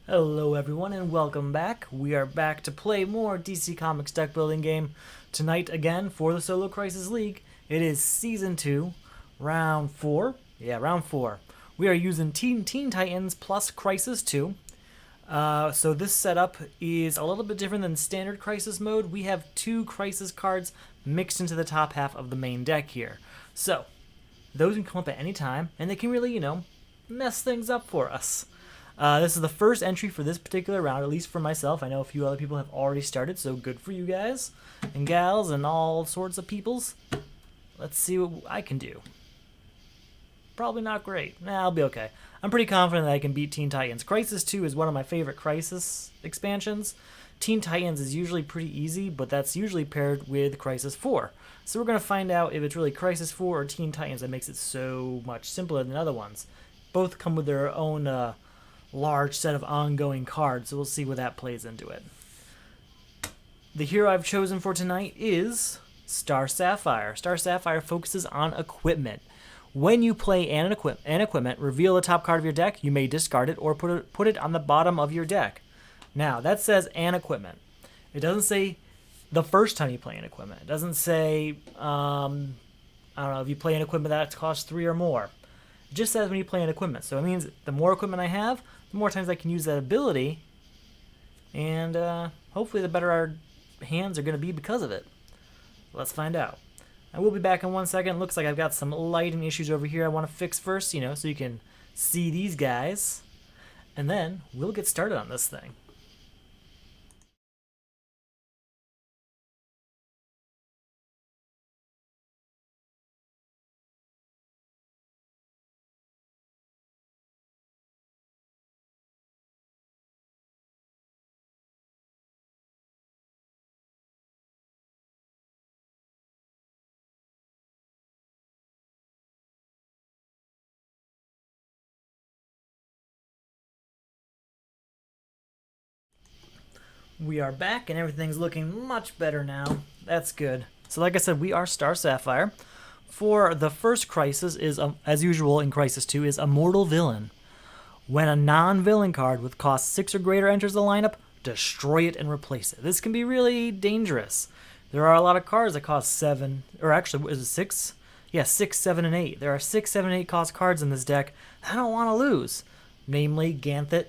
Hello everyone and welcome back. We are back to play more DC Comics deck building game tonight again for the Solo Crisis League. It is Season 2, Round 4. Yeah, Round 4. We are using Teen Titans plus Crisis 2. So this setup is a little bit different than standard Crisis mode. We have two Crisis cards mixed into the top half of the main deck here. So, those can come up at any time, and they can really, mess things up for us. This is the first entry for this particular round, at least for myself. I know a few other people have already started, so good for you guys and gals and all sorts of peoples. Let's see what I can do. Probably not great. Nah, I'll be okay. I'm pretty confident that I can beat Teen Titans. Crisis 2 is one of my favorite Crisis expansions. Teen Titans is usually pretty easy, but that's usually paired with Crisis 4. So we're going to find out if it's really Crisis 4 or Teen Titans that makes it so much simpler than other ones. Both come with their own large set of ongoing cards, so we'll see where that plays into it. The hero I've chosen for tonight is Star Sapphire. Star Sapphire focuses on equipment. When you play an equipment, reveal the top card of your deck. You may discard it or put it on the bottom of your deck. Now, that says an equipment. It doesn't say the first time you play an equipment. It doesn't say, I don't know, if you play an equipment that costs 3 or more. It just says when you play an equipment. So it means the more equipment I have, the more times I can use that ability, and hopefully the better our hands are going to be because of it. Let's find out. I will be back in 1 second. Looks like I've got some lighting issues over here I want to fix first, so you can see these guys, and then we'll get started on this thing. We are back, and everything's looking much better now. That's good. So like I said, we are Star Sapphire. For the first Crisis, is as usual in Crisis 2, is a mortal villain. When a non-villain card with cost 6 or greater enters the lineup, destroy it and replace it. This can be really dangerous. There are a lot of cards that cost 7, or actually, is it 6? Yeah, 6, 7, and 8. There are 6, 7, 8 cost cards in this deck I don't want to lose. Namely, Ganthet.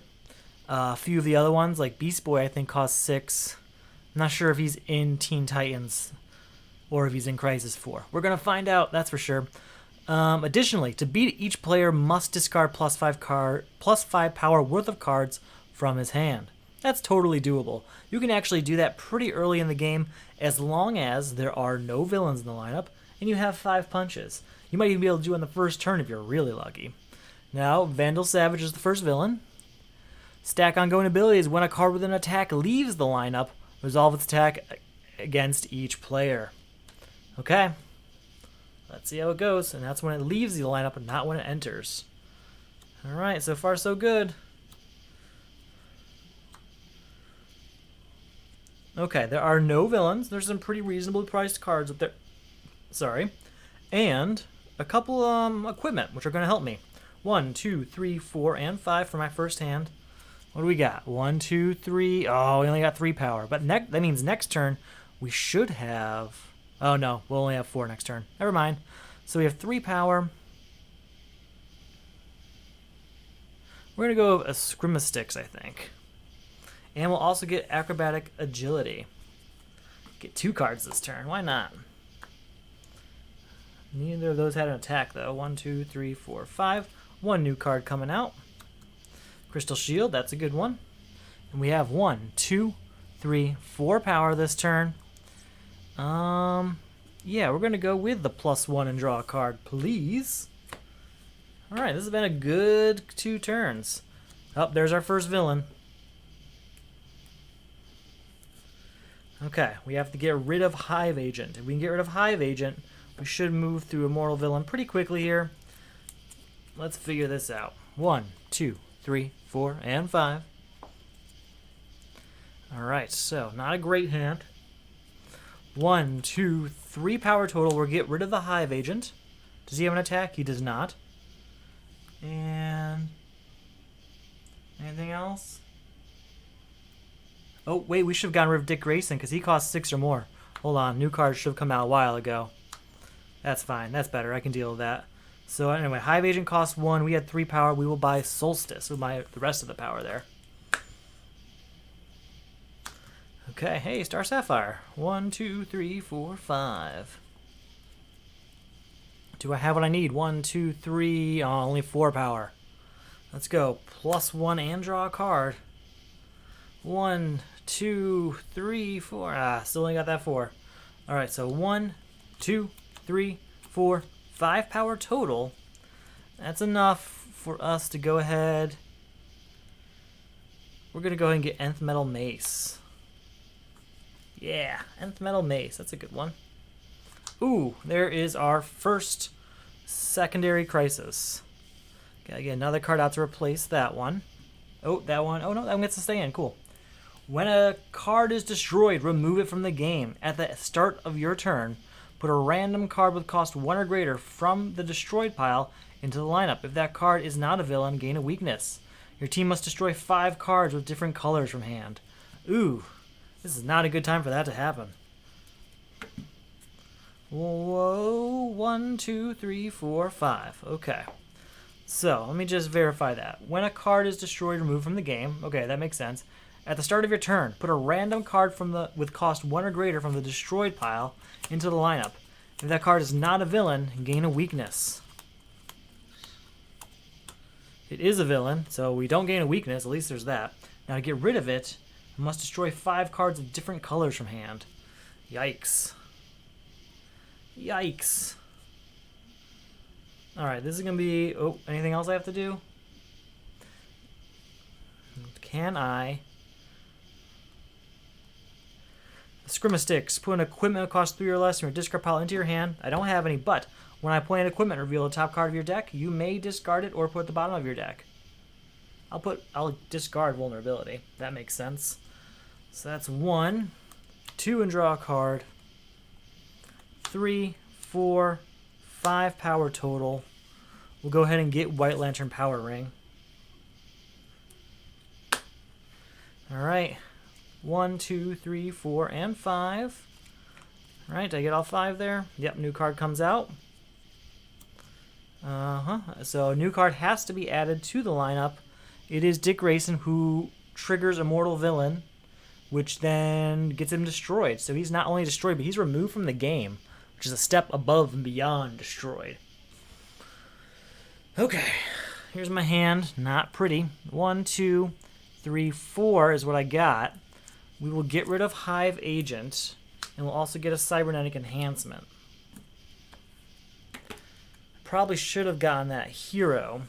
A few of the other ones, like Beast Boy, I think costs 6. I'm not sure if he's in Teen Titans or if he's in Crisis 4. We're going to find out, that's for sure. Additionally, to beat it, each player must discard plus 5 power worth of cards from his hand. That's totally doable. You can actually do that pretty early in the game as long as there are no villains in the lineup and you have 5 punches. You might even be able to do it on the first turn if you're really lucky. Now, Vandal Savage is the first villain. Stack ongoing abilities. When a card with an attack leaves the lineup, resolve its attack against each player. Okay. Let's see how it goes. And that's when it leaves the lineup and not when it enters. Alright, so far so good. Okay, there are no villains. There's some pretty reasonably priced cards up there. Sorry. And a couple equipment, which are going to help me. 1, 2, 3, 4, and 5 for my first hand. What do we got? 1, 2, 3. Oh, we only got 3 power. But that means next turn we should have... Oh, no. We'll only have 4 next turn. Never mind. So we have 3 power. We're going to go with a Scrimastix, I think. And we'll also get Acrobatic Agility. Get 2 cards this turn. Why not? Neither of those had an attack, though. 1, 2, 3, 4, 5. 1 new card coming out. Crystal Shield, that's a good one. And we have 1, 2, 3, 4 power this turn. Yeah, we're going to go with the +1 and draw a card, please. Alright, this has been a good 2 turns. Oh, there's our first villain. Okay, we have to get rid of Hive Agent. If we can get rid of Hive Agent, we should move through a mortal villain pretty quickly here. Let's figure this out. 1, 2, 3, 4, and 5. Alright, so not a great hand. 1, 2, 3 power total. We'll get rid of the Hive Agent. Does he have an attack? He does not. And anything else? Oh, wait, we should have gotten rid of Dick Grayson because he costs 6 or more. Hold on, new card should have come out a while ago. That's fine. That's better. I can deal with that. So anyway, Hive Agent costs 1. We had 3 power. We will buy Solstice. We'll buy the rest of the power there. Okay, hey, Star Sapphire. 1, 2, 3, 4, 5. Do I have what I need? 1, 2, 3. Oh, only 4 power. Let's go. +1 and draw a card. 1, 2, 3, 4. Ah, still only got that 4. Alright, so 1, 2, 3, 4, 5 power total. That's enough for us to go ahead. We're going to go ahead and get Nth Metal Mace. Yeah, Nth Metal Mace. That's a good one. Ooh, there is our first secondary crisis. Gotta get another card out to replace that one. Oh, that one. Oh, no, that one gets to stay in. Cool. When a card is destroyed, remove it from the game. At the start of your turn, put a random card with cost 1 or greater from the destroyed pile into the lineup. If that card is not a villain, gain a weakness. Your team must destroy 5 cards with different colors from hand. Ooh, this is not a good time for that to happen. Whoa, 1, 2, 3, 4, 5. Okay. So, let me just verify that. When a card is destroyed, remove from the game. Okay, that makes sense. At the start of your turn, put a random card with cost 1 or greater from the destroyed pile into the lineup. If that card is not a villain, gain a weakness. It is a villain, so we don't gain a weakness. At least there's that. Now to get rid of it, I must destroy 5 cards of different colors from hand. Yikes. Yikes. Alright, this is going to be... Oh, anything else I have to do? Can I... Scrimmasticks. Put an equipment that costs 3 or less from your discard pile into your hand. I don't have any, but when I play an equipment, reveal the top card of your deck. You may discard it or put it at the bottom of your deck. I'll discard vulnerability. That makes sense. So that's 1, 2, and draw a card. 3, 4, 5 power total. We'll go ahead and get White Lantern Power Ring. Alright. 1, 2, 3, 4, and 5. Alright, did I get all 5 there? Yep, new card comes out. So a new card has to be added to the lineup. It is Dick Grayson, who triggers Immortal Villain, which then gets him destroyed. So he's not only destroyed, but he's removed from the game, which is a step above and beyond destroyed. Okay, here's my hand. Not pretty. 1, 2, 3, 4 is what I got. We will get rid of Hive Agent, and we'll also get a Cybernetic Enhancement. Probably should have gotten that Hero,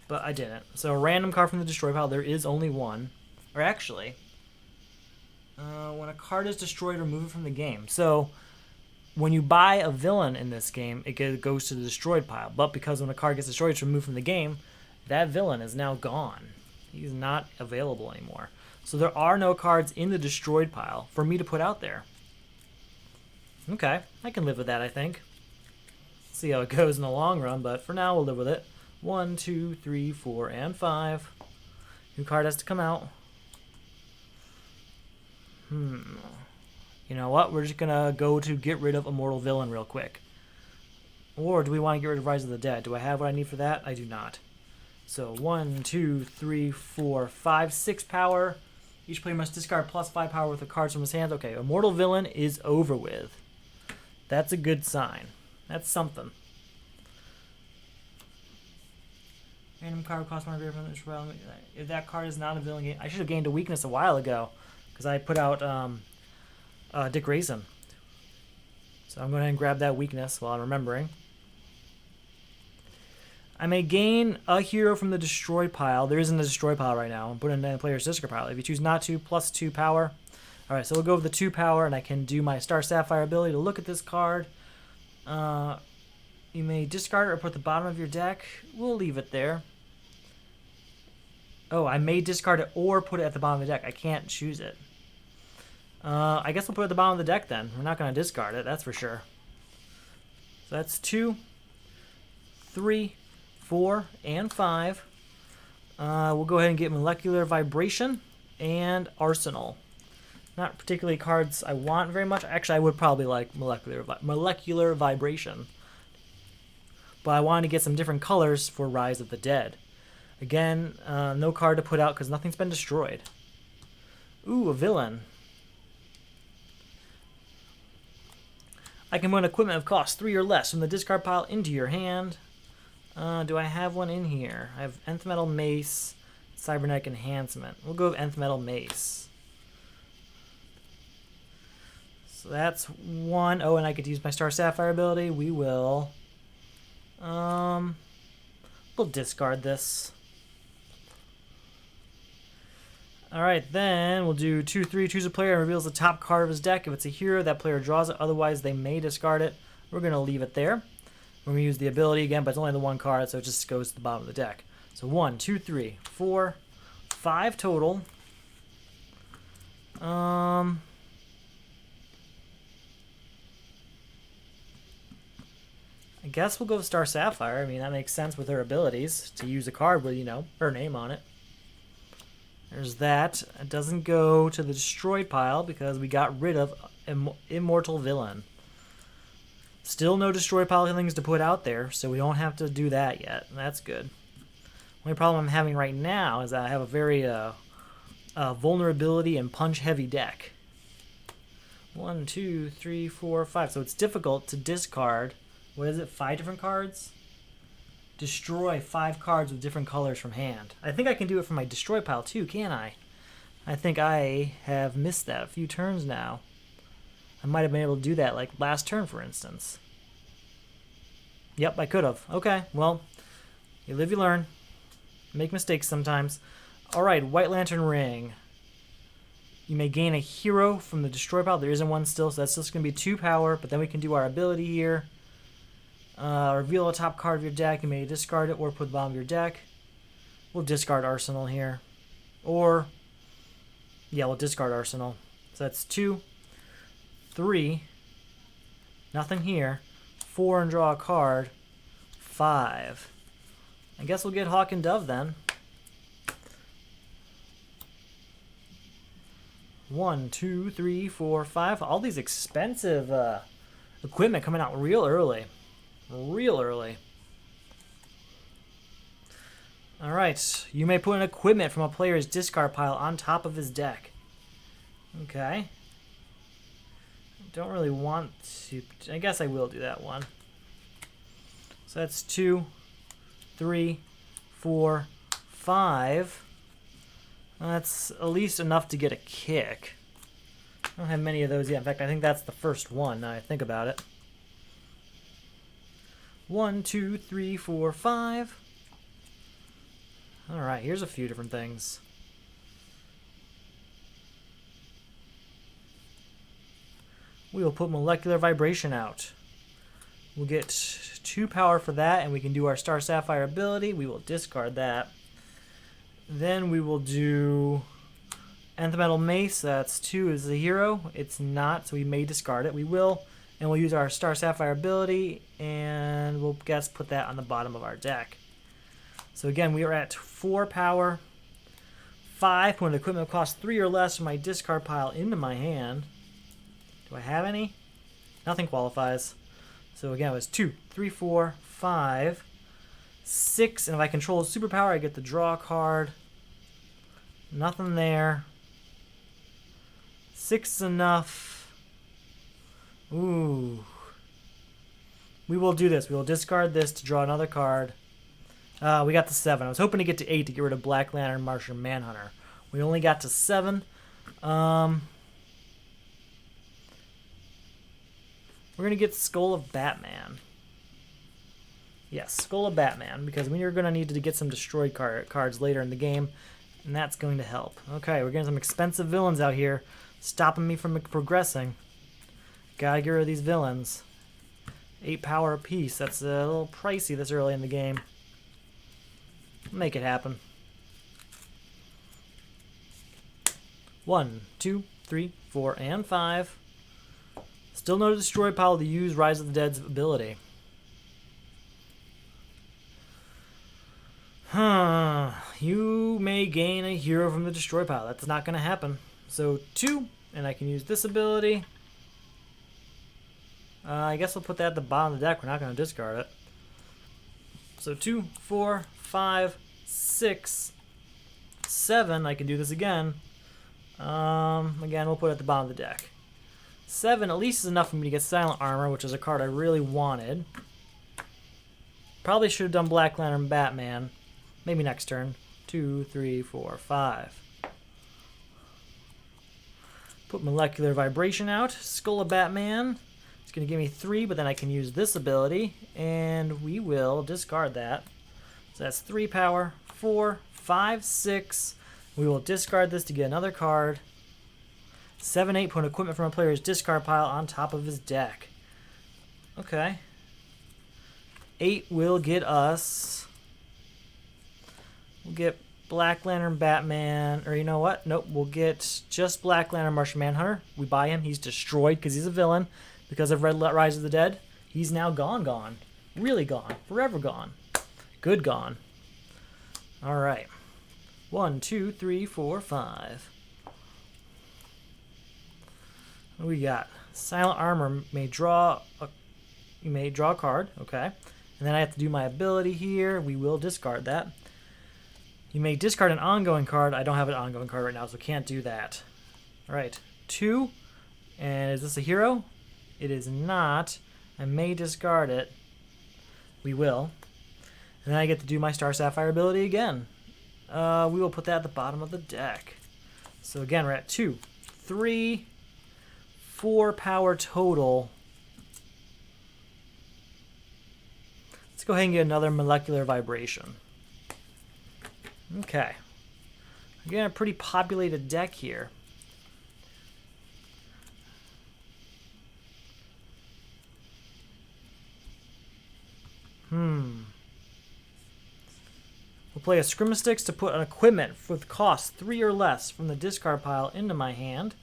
but I didn't. So a random card from the destroy pile, there is only 1. Or actually, when a card is destroyed, remove it from the game. So when you buy a villain in this game, it goes to the destroyed pile. But because when a card gets destroyed, it's removed from the game, that villain is now gone. He's not available anymore. So there are no cards in the destroyed pile for me to put out there. Okay, I can live with that, I think. See how it goes in the long run, but for now we'll live with it. 1, 2, 3, 4, and 5. New card has to come out. You know what? We're just gonna go to get rid of Immortal Villain real quick. Or do we want to get rid of Rise of the Dead? Do I have what I need for that? I do not. So 1, 2, 3, 4, 5, 6 power. Each player must discard +5 power with the cards from his hands. Okay, Immortal Villain is over with. That's a good sign. That's something. Random card costs 1 from this realm. If that card is not a villain, I should have gained a weakness a while ago because I put out Dick Grayson. So I'm going to grab that weakness while I'm remembering. I may gain a hero from the destroy pile. There isn't a destroy pile right now. I'm putting it in the player's discard pile. If you choose not to, +2 power. Alright, so we'll go with the 2 power, and I can do my Star Sapphire ability to look at this card. You may discard it or put it at the bottom of your deck. We'll leave it there. Oh, I may discard it or put it at the bottom of the deck. I can't choose it. I guess we'll put it at the bottom of the deck then. We're not going to discard it, that's for sure. So that's 2, 3, 4, and 5. We'll go ahead and get Molecular Vibration and Arsenal. Not particularly cards I want very much. Actually, I would probably like Molecular Vibration. But I wanted to get some different colors for Rise of the Dead. Again, no card to put out because nothing's been destroyed. Ooh, a villain. I can put equipment of cost 3 or less from the discard pile into your hand. Do I have one in here? I have Nth Metal Mace, Cybernetic Enhancement. We'll go with Nth Metal Mace. So that's one. Oh, and I could use my Star Sapphire ability. We will. We'll discard this. Alright, then we'll do 2/3. Choose a player and reveals the top card of his deck. If it's a hero, that player draws it. Otherwise, they may discard it. We're going to leave it there. We're going to use the ability again, but it's only the one card, so it just goes to the bottom of the deck. So 1, 2, 3, 4, 5 total. I guess we'll go with Star Sapphire. I mean, that makes sense with her abilities to use a card with, you know, her name on it. There's that. It doesn't go to the destroyed pile because we got rid of Immortal Villain. Still no destroyed pile things to put out there, so we don't have to do that yet. That's good. Only problem I'm having right now is that I have a very vulnerability and punch-heavy deck. 1, 2, 3, 4, 5. So it's difficult to discard. What is it? 5 different cards? Destroy 5 cards with different colors from hand. I think I can do it from my destroy pile too, can't I? I think I have missed that a few turns now. I might have been able to do that like last turn, for instance. Yep, I could have. Okay, well, you live, you learn. Make mistakes sometimes. Alright, White Lantern Ring. You may gain a hero from the destroy pile. There isn't one still, so that's just going to be 2 power, but then we can do our ability here. Reveal a top card of your deck. You may discard it or put the bottom of your deck. We'll discard Arsenal here. Or, yeah, we'll discard Arsenal. So that's 2, 3, nothing here, 4 and draw a card, 5. I guess we'll get Hawk and Dove then. 1, 2, 3, 4, 5. All these expensive equipment coming out real early. Real early. Alright, you may put an equipment from a player's discard pile on top of his deck. Okay. Don't really want to. I guess I will do that one. So that's 2, 3, 4, 5. That's at least enough to get a kick. I don't have many of those yet. In fact, I think that's the first one now I think about it. 1, 2, 3, 4, 5. Alright, here's a few different things. We will put Molecular Vibration out. We'll get 2 power for that, and we can do our Star Sapphire ability. We will discard that. Then we will do Nth Metal Mace. That's 2 as the hero. It's not, so we may discard it. We will. And we'll use our Star Sapphire ability, and we'll put that on the bottom of our deck. So again, we are at 4 power, 5 when equipment costs 3 or less from my discard pile into my hand. Do I have any? Nothing qualifies. So again, it was 2, 3, 4, 5, 6, and if I control a superpower, I get the draw card. Nothing there. 6 is enough. Ooh. We will do this. We will discard this to draw another card. We got to 7. I was hoping to get to 8 to get rid of Black Lantern, Martian Manhunter. We only got to 7. We're going to get Skull of Batman. Yes, Skull of Batman, because we're going to need to get some destroyed cards later in the game, and that's going to help. Okay, we're getting some expensive villains out here, stopping me from progressing. Gotta get rid of these villains. 8 power apiece. That's a little pricey this early in the game. Make it happen. 1, 2, 3, 4, and 5. Still no destroy pile to use Rise of the Dead's ability. You may gain a hero from the destroy pile. That's not going to happen. So 2, and I can use this ability. I guess we'll put that at the bottom of the deck. We're not going to discard it. So 2, 4, 5, 6, 7. I can do this again. Again, we'll put it at the bottom of the deck. 7 at least is enough for me to get Silent Armor, which is a card I really wanted. Probably should have done Black Lantern Batman. Maybe next turn. 2, 3, 4, 5. Put Molecular Vibration out. Skull of Batman. It's going to give me 3, but then I can use this ability, and we will discard that. So that's 3 power. 4, 5, 6. We will discard this to get another card. 7, 8. Put equipment from a player's discard pile on top of his deck. Okay. 8 will get us... We'll get Black Lantern Batman, or you know what? Nope, we'll get just Black Lantern Martian Manhunter. We buy him. He's destroyed because he's a villain. Because of Red Rise of the Dead, he's now gone. Really gone. Forever gone. Good gone. All right. 1, 2, 3, 4, 5. What do we got? Silent Armor may draw a card. Okay. And then I have to do my ability here. We will discard that. You may discard an ongoing card. I don't have an ongoing card right now, so can't do that. All right. 2. And is this a hero? It is not. I may discard it. We will. And then I get to do my Star Sapphire ability again. We will put that at the bottom of the deck. So again, we're at 2, 3, 4 power total. Let's go ahead and get another Molecular Vibration. Okay. Again, a pretty populated deck here. We'll play a Scrimastix to put an equipment with cost 3 or less from the discard pile into my hand.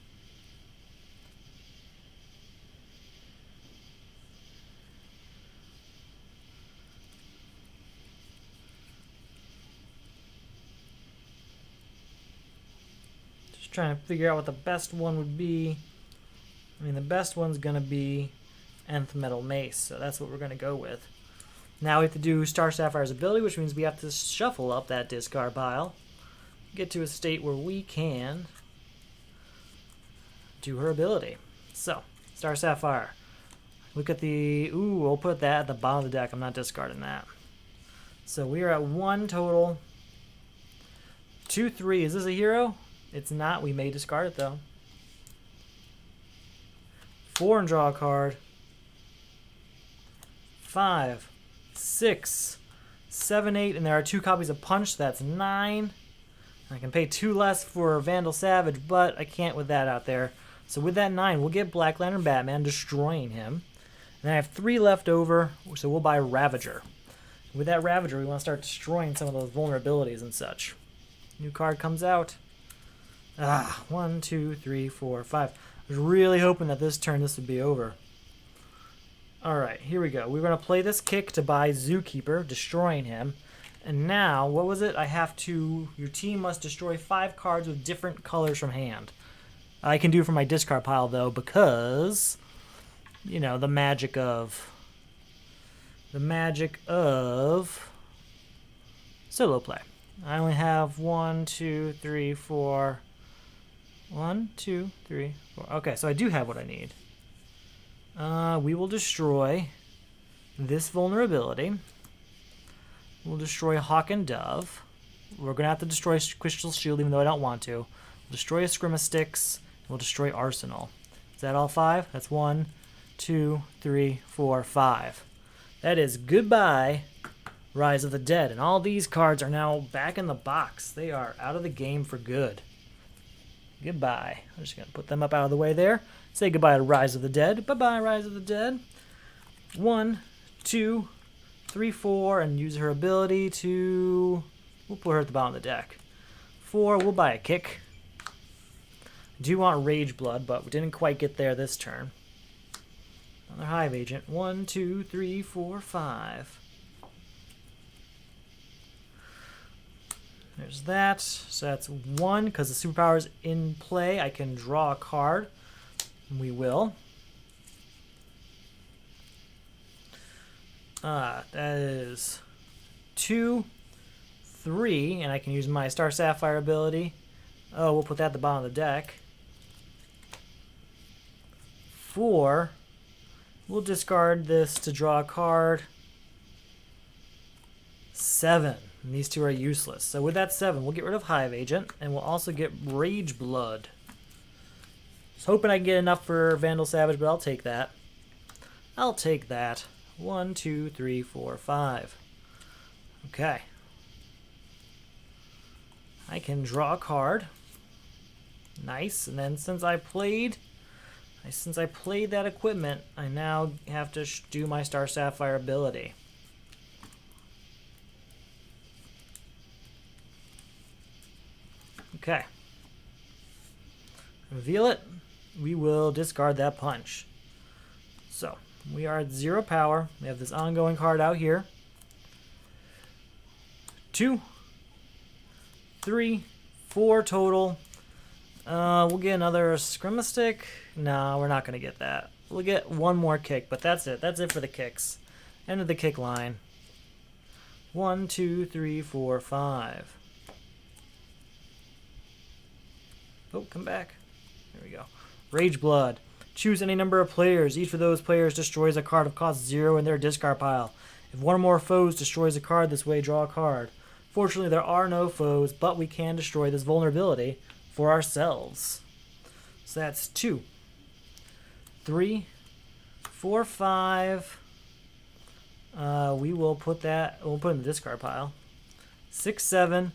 Just trying to figure out what the best one would be. I mean, the best one's going to be Nth Metal Mace, so that's what we're going to go with. Now we have to do Star Sapphire's ability, which means we have to shuffle up that discard pile. Get to a state where we can do her ability. So, Star Sapphire. Look at the... Ooh, we'll put that at the bottom of the deck. I'm not discarding that. So we are at 1 total. 2, 3. Is this a hero? It's not. We may discard it, though. 4 and draw a card. 5. 6, 7, 8, and there are 2 copies of Punch, so that's 9. I can pay 2 less for Vandal Savage, but I can't with that out there. So with that 9, we'll get Black Lantern Batman, destroying him. And then I have 3 left over, so we'll buy Ravager. With that Ravager, we want to start destroying some of those vulnerabilities and such. New card comes out. 1, 2, 3, 4, 5. I was really hoping that this turn this would be over. Alright, here we go. We're going to play this kick to buy Zookeeper, destroying him. And now, what was it? I have to... Your team must destroy 5 cards with different colors from hand. I can do it from my discard pile, though, because... You know, the magic of... solo play. I only have 1, 2, 3, 4... 1, 2, 3, 4... Okay, so I do have what I need. We will destroy this vulnerability. We'll destroy Hawk and Dove. We're going to have to destroy Crystal Shield, even though I don't want to. We'll destroy a Scrimastix. We'll destroy Arsenal. Is that all 5? That's 1, 2, 3, 4, 5. That is goodbye, Rise of the Dead. And all these cards are now back in the box. They are out of the game for good. Goodbye. I'm just going to put them up out of the way there. Say goodbye to Rise of the Dead. Bye-bye, Rise of the Dead. 1, 2, 3, 4, and use her ability to... We'll put her at the bottom of the deck. 4, we'll buy a kick. I do want Rage Blood, but we didn't quite get there this turn. Another Hive Agent. 1, 2, 3, 4, 5. There's that. So that's 1. Because the superpower is in play, I can draw a card. We will. That is 2, 3, and I can use my Star Sapphire ability. Oh, we'll put that at the bottom of the deck. 4. We'll discard this to draw a card. 7. And these two are useless. So with that 7, we'll get rid of Hive Agent, and we'll also get Rage Blood. I was hoping I can get enough for Vandal Savage, but I'll take that. I'll take that. 1, 2, 3, 4, 5. Okay. I can draw a card. Nice. And then since I played that equipment, I now have to do my Star Sapphire ability. Okay. Reveal it. We will discard that punch. So, we are at 0 power. We have this ongoing card out here. 2, 3, 4 total. We'll get another Scrimmastick. No, we're not going to get that. We'll get one more kick, but that's it. That's it for the kicks. End of the kick line. 1, 2, 3, 4, 5. Oh, come back. There we go. Rage Blood. Choose any number of players. Each of those players destroys a card of cost 0 in their discard pile. If one or more foes destroys a card this way, draw a card. Fortunately, there are no foes, but we can destroy this vulnerability for ourselves. So that's 2, 3, 4, 5. We'll put it in the discard pile. 6, 7,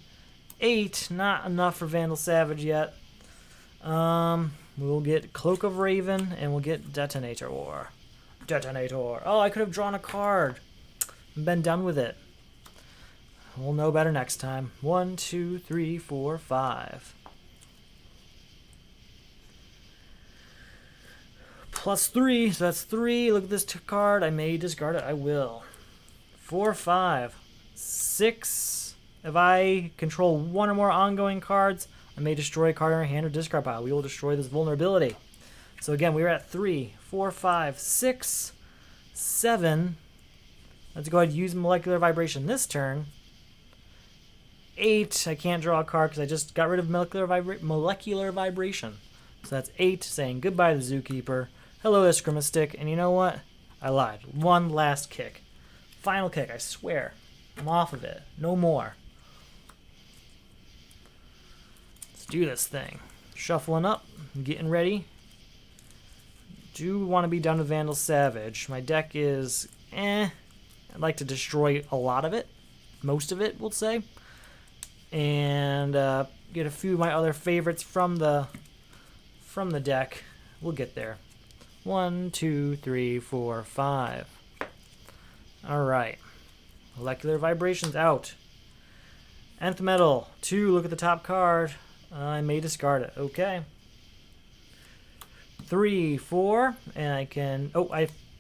8. Not enough for Vandal Savage yet. We'll get Cloak of Raven, and we'll get Detonator. Detonator. Oh, I could have drawn a card. Been done with it. We'll know better next time. 1, 2, 3, 4, 5. Plus 3, so that's 3. Look at this card. I may discard it. I will. 4, 5, 6. If I control one or more ongoing cards, I may destroy a card in our hand or discard pile. We will destroy this vulnerability. So again, we are at 3, 4, 5, 6, 7. Let's go ahead and use Molecular Vibration this turn. 8. I can't draw a card because I just got rid of Molecular Vibration. So that's 8, saying goodbye to the Zookeeper. Hello, Scrimmastick. And you know what? I lied. One last kick. Final kick, I swear. I'm off of it. No more. Let's do this thing. Shuffling up. Getting ready. Do want to be done with Vandal Savage. My deck is I'd like to destroy a lot of it. Most of it, we'll say. And get a few of my other favorites from the deck. We'll get there. 1, 2, 3, 4, 5. Alright. Molecular Vibration's out. Nth Metal. 2. Look at the top card. I may discard it. Okay. 3, 4. And I can...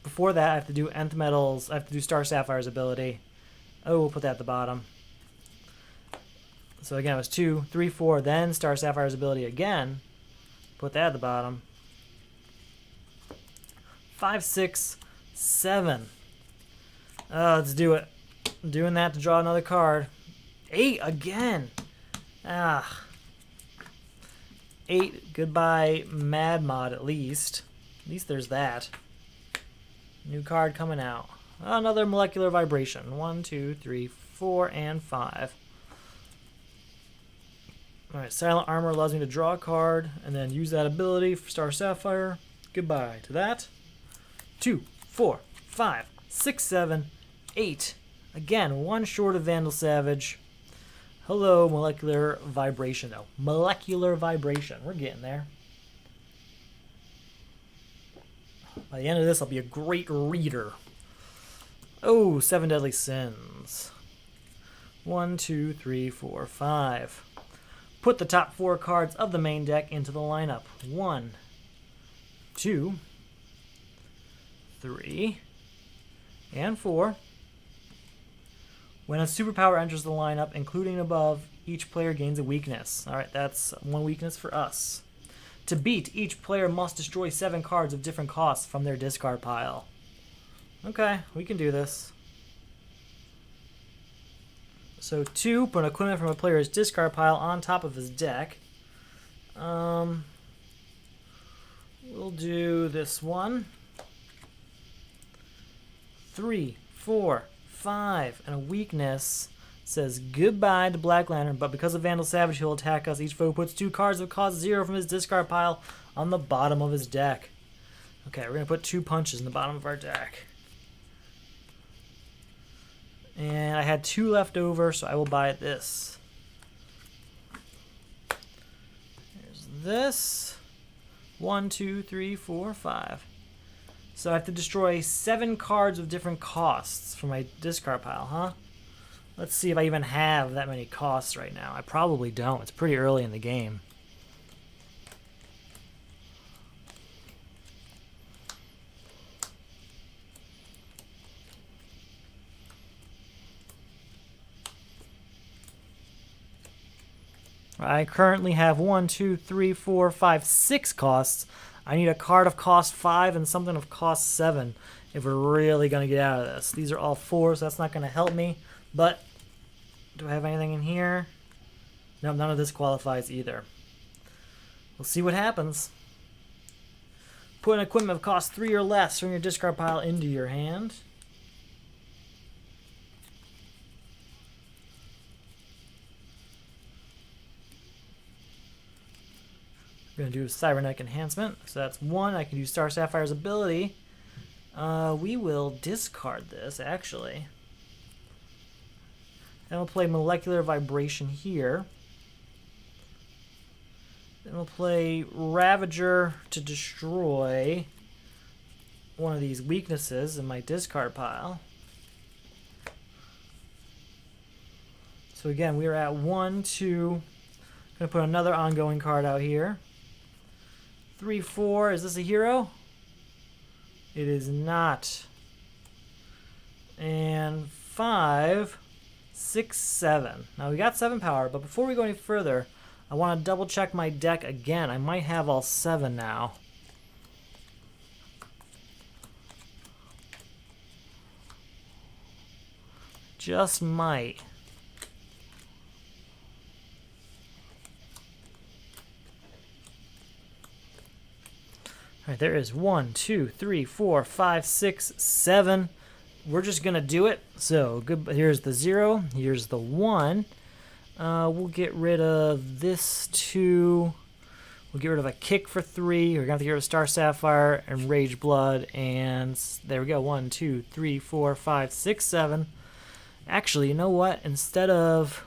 before that, I have to do Nth Metal's... I have to do Star Sapphire's ability. Oh, we'll put that at the bottom. So again, it was 2, 3, 4. Then Star Sapphire's ability again. Put that at the bottom. 5, 6, 7. Let's do it. I'm doing that to draw another card. 8 again. 8. Goodbye, Mad Mod, at least. At least there's that. New card coming out. Another Molecular Vibration. 1, 2, 3, 4, and 5. Alright, Silent Armor allows me to draw a card and then use that ability for Star Sapphire. Goodbye to that. 2, 4, 5, 6, 7, 8. Again, one short of Vandal Savage. Hello, Molecular Vibration, though. Molecular Vibration. We're getting there. By the end of this, I'll be a great reader. Oh, 7 Deadly Sins. 1, 2, 3, 4, 5. Put the top 4 cards of the main deck into the lineup. 1, 2, 3, and 4. When a superpower enters the lineup, including above, Each player gains a weakness. Alright, that's one weakness for us. To beat, each player must destroy 7 cards of different costs from their discard pile. Okay, we can do this. So 2, put equipment from a player's discard pile on top of his deck. We'll do this one. 3, 4, 5, and a weakness. Says goodbye to Black Lantern, but because of Vandal Savage, he'll attack us. Each foe puts 2 cards of cost 0 from his discard pile on the bottom of his deck. Okay, we're going to put 2 punches in the bottom of our deck. And I had 2 left over, so I will buy this. Here's this. 1, 2, 3, 4, 5. So I have to destroy 7 cards of different costs from my discard pile, huh? Let's see if I even have that many costs right now. I probably don't. It's pretty early in the game. I currently have 1, 2, 3, 4, 5, 6 costs. I need a card of cost 5 and something of cost 7 if we're really going to get out of this. These are all 4s, so that's not going to help me. But do I have anything in here? No, none of this qualifies either. We'll see what happens. Put an equipment of cost 3 or less from your discard pile into your hand. We're going to do a Cybernetic Enhancement. So that's 1. I can use Star Sapphire's ability. We will discard this, actually. Then we'll play Molecular Vibration here. Then we'll play Ravager to destroy one of these weaknesses in my discard pile. So again, we are at 1, 2. I'm going to put another ongoing card out here. 3, 4. Is this a hero? It is not. And 5, 6, 7. Now we got 7 power, but before we go any further, I want to double check my deck again. I might have all 7 now. Just might. Alright, there is 1, 2, 3, 4, 5, 6, 7. We're just going to do it. So, good. Here's the 0. Here's the 1. We'll get rid of this 2. We'll get rid of a kick for 3. We're going to have to get rid of Star Sapphire and Rage Blood. And there we go. 1, 2, 3, 4, 5, 6, 7. Actually, you know what? Instead of...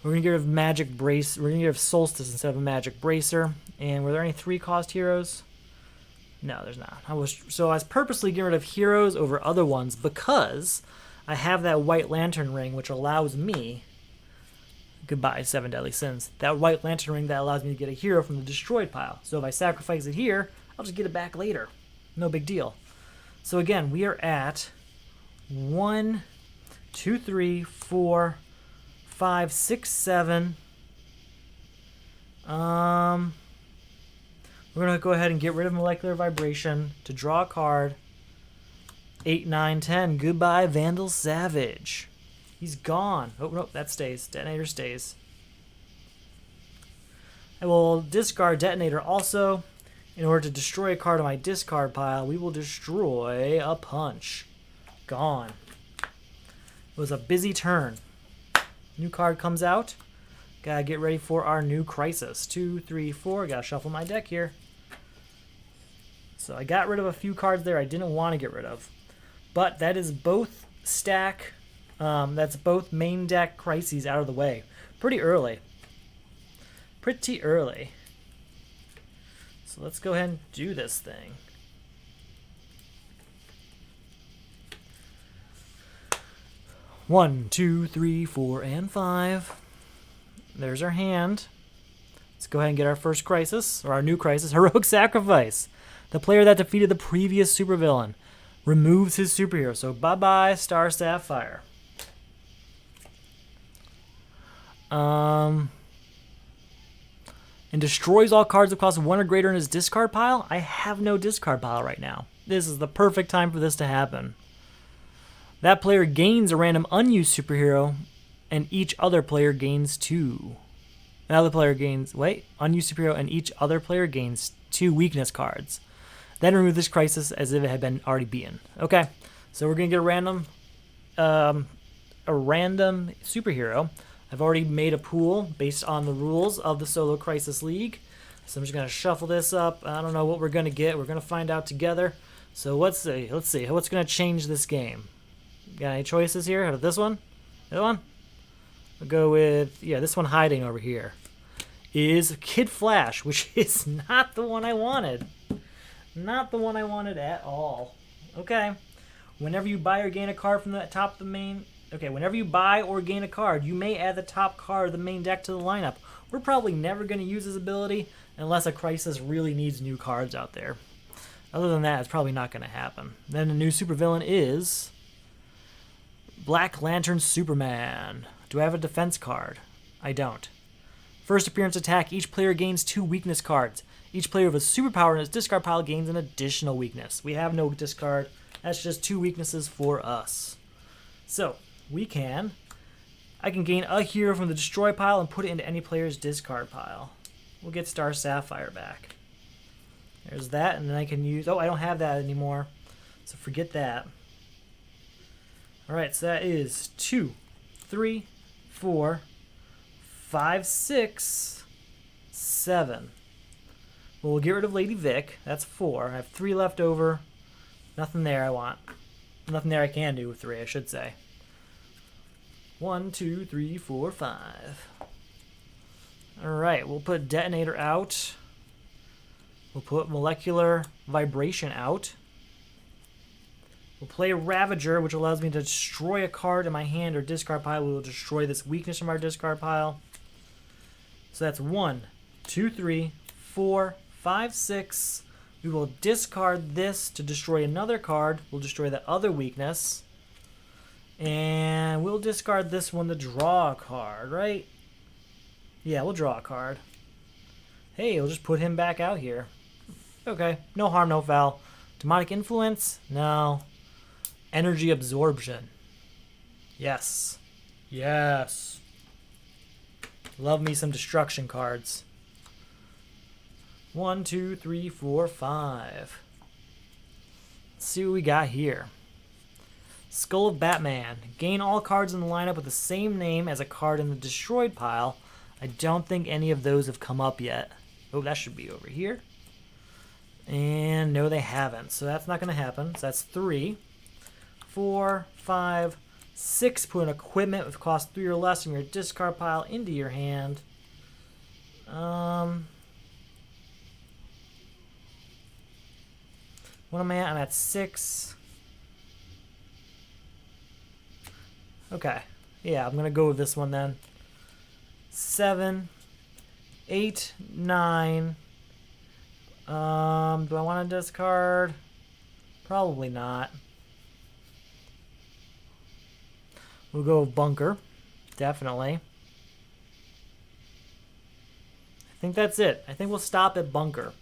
We're going to get rid of Magic Brace. We're going to get rid of Solstice instead of a Magic Bracer. And were there any 3-cost heroes? No, there's not. I was purposely getting rid of heroes over other ones because I have that White Lantern ring, which allows me... Goodbye, 7 Deadly Sins. That White Lantern ring that allows me to get a hero from the destroyed pile. So if I sacrifice it here, I'll just get it back later. No big deal. So again, we are at 1, 2, 3, 4, 5, 6, 7. We're going to go ahead and get rid of Molecular Vibration to draw a card. 8, 9, 10. Goodbye, Vandal Savage. He's gone. Oh, no, that stays. Detonator stays. I will discard Detonator also. In order to destroy a card on my discard pile, we will destroy a Punch. Gone. It was a busy turn. New card comes out. Gotta get ready for our new Crisis. 2, 3, 4. Gotta shuffle my deck here. So I got rid of a few cards there I didn't want to get rid of. But that is both stack... that's both main deck crises out of the way. Pretty early. Pretty early. So let's go ahead and do this thing. One, 2, 3, 4, and 5. There's our hand. Let's go ahead and get our first crisis, or our new crisis, Heroic Sacrifice. The player that defeated the previous supervillain removes his superhero. So bye-bye, Star Sapphire. And destroys all cards that cost 1 or greater in his discard pile? I have no discard pile right now. This is the perfect time for this to happen. That player gains a random unused superhero, and each other player gains 2. Another player gains, unused superhero, and each other player gains 2 weakness cards. Then remove this crisis as if it had been already beaten. Okay, so we're gonna get a random superhero. I've already made a pool based on the rules of the Solo Crisis League. So I'm just gonna shuffle this up. I don't know what we're gonna get. We're gonna find out together. So let's see. What's gonna change this game? Got any choices here? How about this one? That one? We'll go with, this one hiding over here is Kid Flash, which is not the one I wanted. Not the one I wanted at all. Okay. Whenever you buy or gain a card from the top of the main... Okay, whenever you buy or gain a card, you may add the top card of the main deck to the lineup. We're probably never going to use this ability unless a Crisis really needs new cards out there. Other than that, it's probably not going to happen. Then the new supervillain is Black Lantern Superman. Do I have a defense card? I don't. First appearance attack, each player gains 2 weakness cards. Each player with a superpower in his discard pile gains an additional weakness. We have no discard. That's just 2 weaknesses for us. So, I can gain a hero from the destroy pile and put it into any player's discard pile. We'll get Star Sapphire back. There's that, and then I can use... Oh, I don't have that anymore. So forget that. Alright, so that is 2, 3, 4, 5, 6, 7. Well, we'll get rid of Lady Vic. That's 4. I have 3 left over. Nothing there I want. Nothing there I can do with 3, I should say. 1, 2, 3, 4, 5. Alright, we'll put Detonator out. We'll put Molecular Vibration out. We'll play Ravager, which allows me to destroy a card in my hand or discard pile. We will destroy this weakness from our discard pile. So that's 1, 2, 3, 4, 5, 6. We will discard this to destroy another card. We'll destroy that other weakness. And we'll discard this one to draw a card, right? Yeah, we'll draw a card. Hey, we'll just put him back out here. Okay, no harm, no foul. Demonic Influence? No. Energy Absorption. Yes. Yes. Love me some destruction cards. 1, 2, 3, 4, 5. Let's see what we got here. Skull of Batman. Gain all cards in the lineup with the same name as a card in the destroyed pile. I don't think any of those have come up yet. Oh, that should be over here. And no, they haven't. So that's not going to happen. So that's 3, 4, 5, 6. Put an equipment with cost 3 or less from your discard pile into your hand. What am I at? I'm at 6. Okay. Yeah, I'm going to go with this one then. 7, 8, 9. Do I want to discard? Probably not. We'll go with Bunker. Definitely. I think that's it. I think we'll stop at Bunker.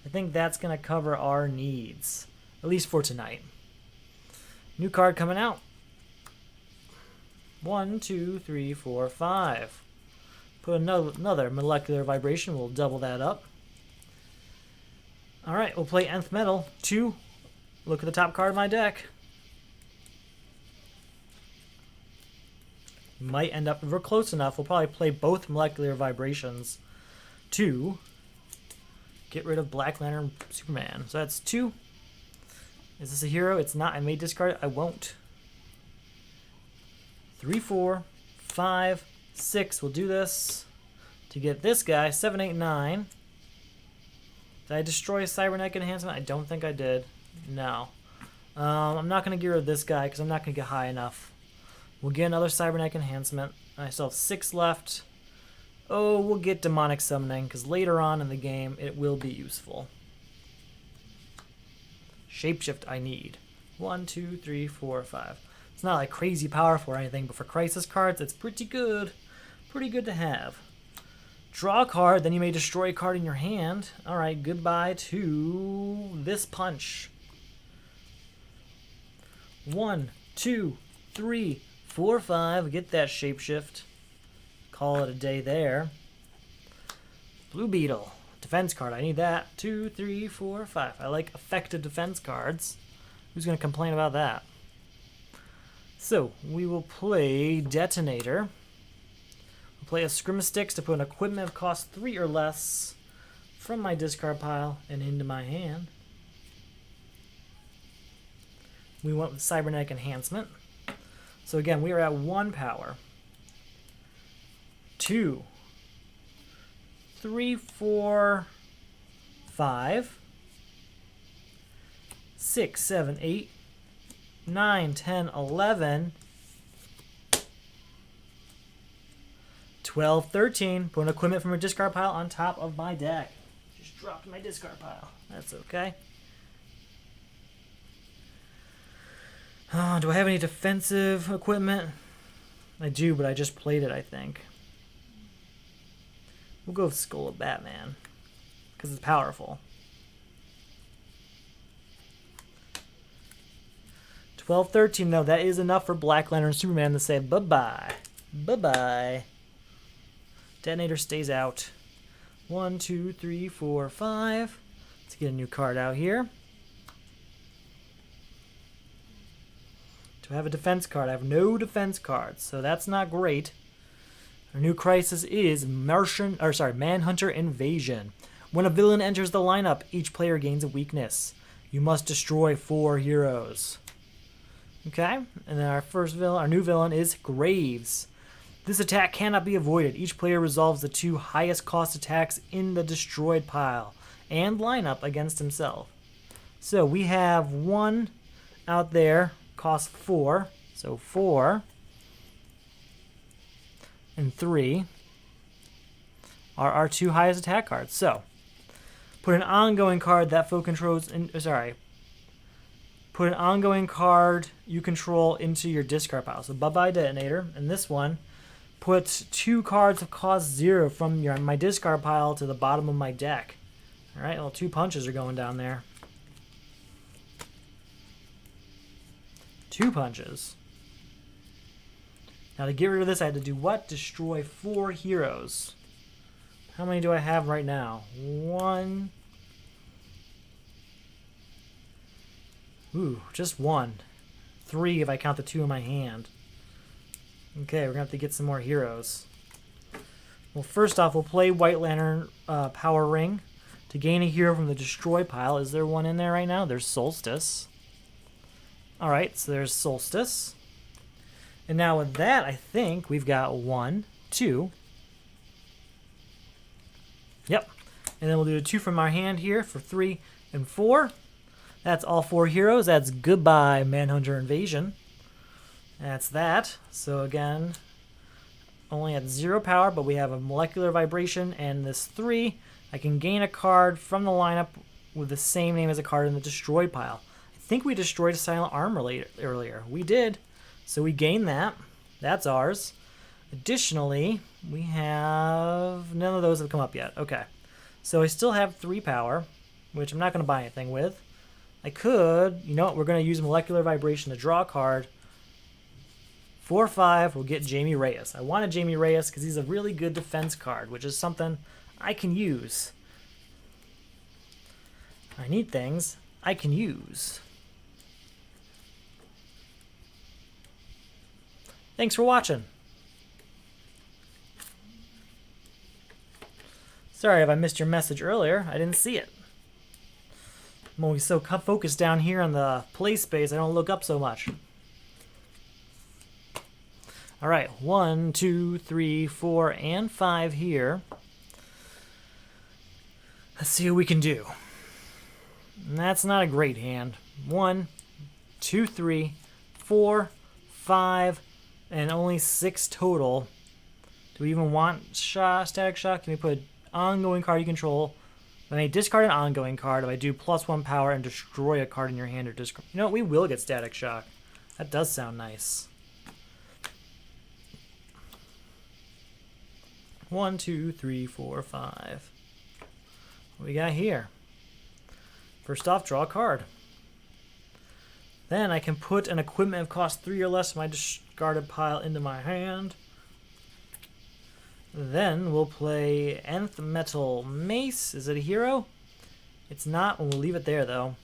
I think that's going to cover our needs. At least for tonight. New card coming out. 1, 2, 3, 4, 5. Put another Molecular Vibration. We'll double that up. Alright, we'll play Nth Metal. 2. Look at the top card of my deck. Might end up, if we're close enough, we'll probably play both Molecular Vibrations to get rid of Black Lantern Superman. So that's 2. Is this a hero? It's not. I may discard it. I won't. 3, 4, 5, 6. We'll do this to get this guy. 7, 8, 9. Did I destroy a Cybernetic Enhancement? I don't think I did. No. I'm not going to get rid of this guy because I'm not going to get high enough. We'll get another Cybernetic Enhancement. I still have 6 left. Oh, we'll get Demonic Summoning because later on in the game it will be useful. Shapeshift I need. 1, 2, 3, 4, 5. It's not like crazy powerful or anything, but for Crisis cards it's pretty good. Pretty good to have. Draw a card, then you may destroy a card in your hand. Alright, goodbye to this punch. 1, 2, 3, 4, 5. Get that shapeshift. Call it a day there. Blue Beetle. Defense card. I need that. 2, 3, 4, 5. I like effective defense cards. Who's going to complain about that? So, we will play Detonator. We'll play a Scrimsticks to put an equipment of cost 3 or less from my discard pile and into my hand. We went with Cybernetic Enhancement. So again, we are at 1 power. 2, 3, 4, 5, 6, 7, 8, 9, 10, 11, 12, 13. Put an equipment from a discard pile on top of my deck. Just dropped my discard pile. That's okay. Do I have any defensive equipment? I do, but I just played it, I think. We'll go with Skull of Batman, because it's powerful. 12, 13, no, that is enough for Black Lantern Superman to say bye-bye. Bye-bye. Detonator stays out. 1, 2, 3, 4, 5. Let's get a new card out here. Do I have a defense card? I have no defense cards, so that's not great. Our new crisis is Manhunter Invasion. When a villain enters the lineup, each player gains a weakness. You must destroy 4 heroes. Okay, and then our new villain is Graves. This attack cannot be avoided. Each player resolves the 2 highest cost attacks in the destroyed pile and lineup against himself. So we have 1 out there. Cost 4, so 4 and 3 are our 2 highest attack cards. So put an ongoing card that foe controls put an ongoing card you control into your discard pile. So bye-bye Detonator, and this one puts 2 cards of cost 0 from my discard pile to the bottom of my deck. All right, well, 2 punches are going down there. 2 punches. Now to get rid of this, I had to do what? Destroy 4 heroes. How many do I have right now? 1. Ooh, just 1. 3 if I count the 2 in my hand. Okay, we're going to have to get some more heroes. Well, first off, we'll play White Lantern Power Ring to gain a hero from the destroy pile. Is there one in there right now? There's Solstice. Alright, so there's Solstice. And now with that, I think we've got 1, 2. Yep. And then we'll do a 2 from our hand here for 3 and 4. That's all 4 heroes. That's goodbye Manhunter Invasion. That's that. So again, only at 0 power, but we have a molecular vibration and this 3. I can gain a card from the lineup with the same name as a card in the destroyed pile. I think we destroyed a Silent Armor earlier. We did. So we gained that. That's ours. Additionally, we have... None of those have come up yet. Okay. So I still have 3 power, which I'm not going to buy anything with. I could... You know what? We're going to use Molecular Vibration to draw a card. 4, 5, we'll get Jamie Reyes. I wanted Jamie Reyes because he's a really good defense card, which is something I can use. I need things I can use. Thanks for watching. Sorry if I missed your message earlier. I didn't see it. I'm always so focused down here on the play space, I don't look up so much. Alright, 1, 2, 3, 4, and 5 here. Let's see what we can do. And that's not a great hand. 1, 2, 3, 4, 5, and only 6 total. Do we even want Static Shock? Can we put an ongoing card you control? I may discard an ongoing card if I do +1 power and destroy a card in your hand or discard. You know what? We will get Static Shock. That does sound nice. 1, 2, 3, 4, 5. What we got here? First off, draw a card. Then I can put an equipment of cost 3 or less of my discarded pile into my hand. Then we'll play Nth Metal Mace. Is it a hero? It's not. We'll leave it there, though.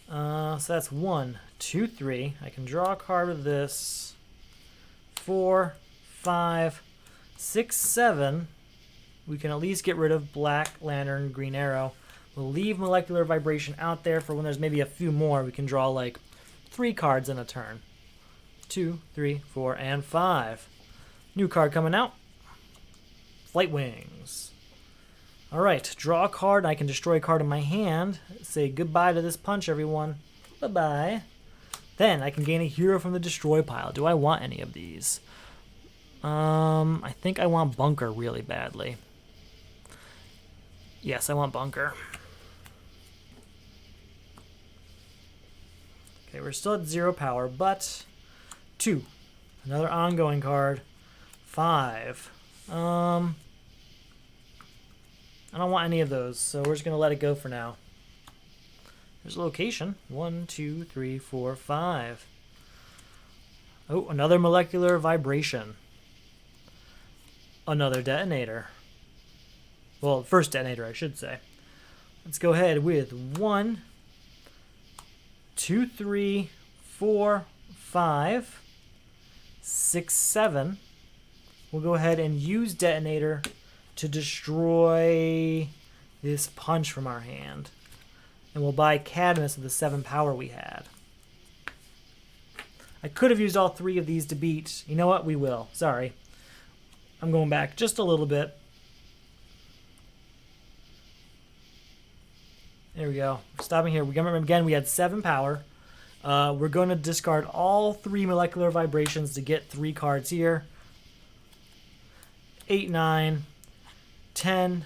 So that's 1, 2, 3. I can draw a card with this. 4, 5, 6, 7. We can at least get rid of Black Lantern, Green Arrow. We'll leave Molecular Vibration out there for when there's maybe a few more. We can draw like 3 cards in a turn. 2, 3, 4, and 5. New card coming out. Flight Wings. Alright, draw a card. I can destroy a card in my hand. Say goodbye to this punch, everyone. Bye-bye. Then I can gain a hero from the destroy pile. Do I want any of these? I think I want Bunker really badly. Yes, I want Bunker. Okay, we're still at 0 power, but 2. Another ongoing card. 5. I don't want any of those, so we're just going to let it go for now. There's a location. 1, 2, 3, 4, 5. Oh, another Molecular Vibration. Another detonator. Well, first detonator, I should say. Let's go ahead with 1, 2, 3, 4, 5, 6, 7. We'll go ahead and use detonator to destroy this punch from our hand. And we'll buy Cadmus with the 7 power we had. I could have used all 3 of these to beat. You know what? We will. Sorry. I'm going back just a little bit. There we go. Stopping here. Again, we had 7 power. We're going to discard all 3 Molecular Vibrations to get 3 cards here. 8, 9, 10,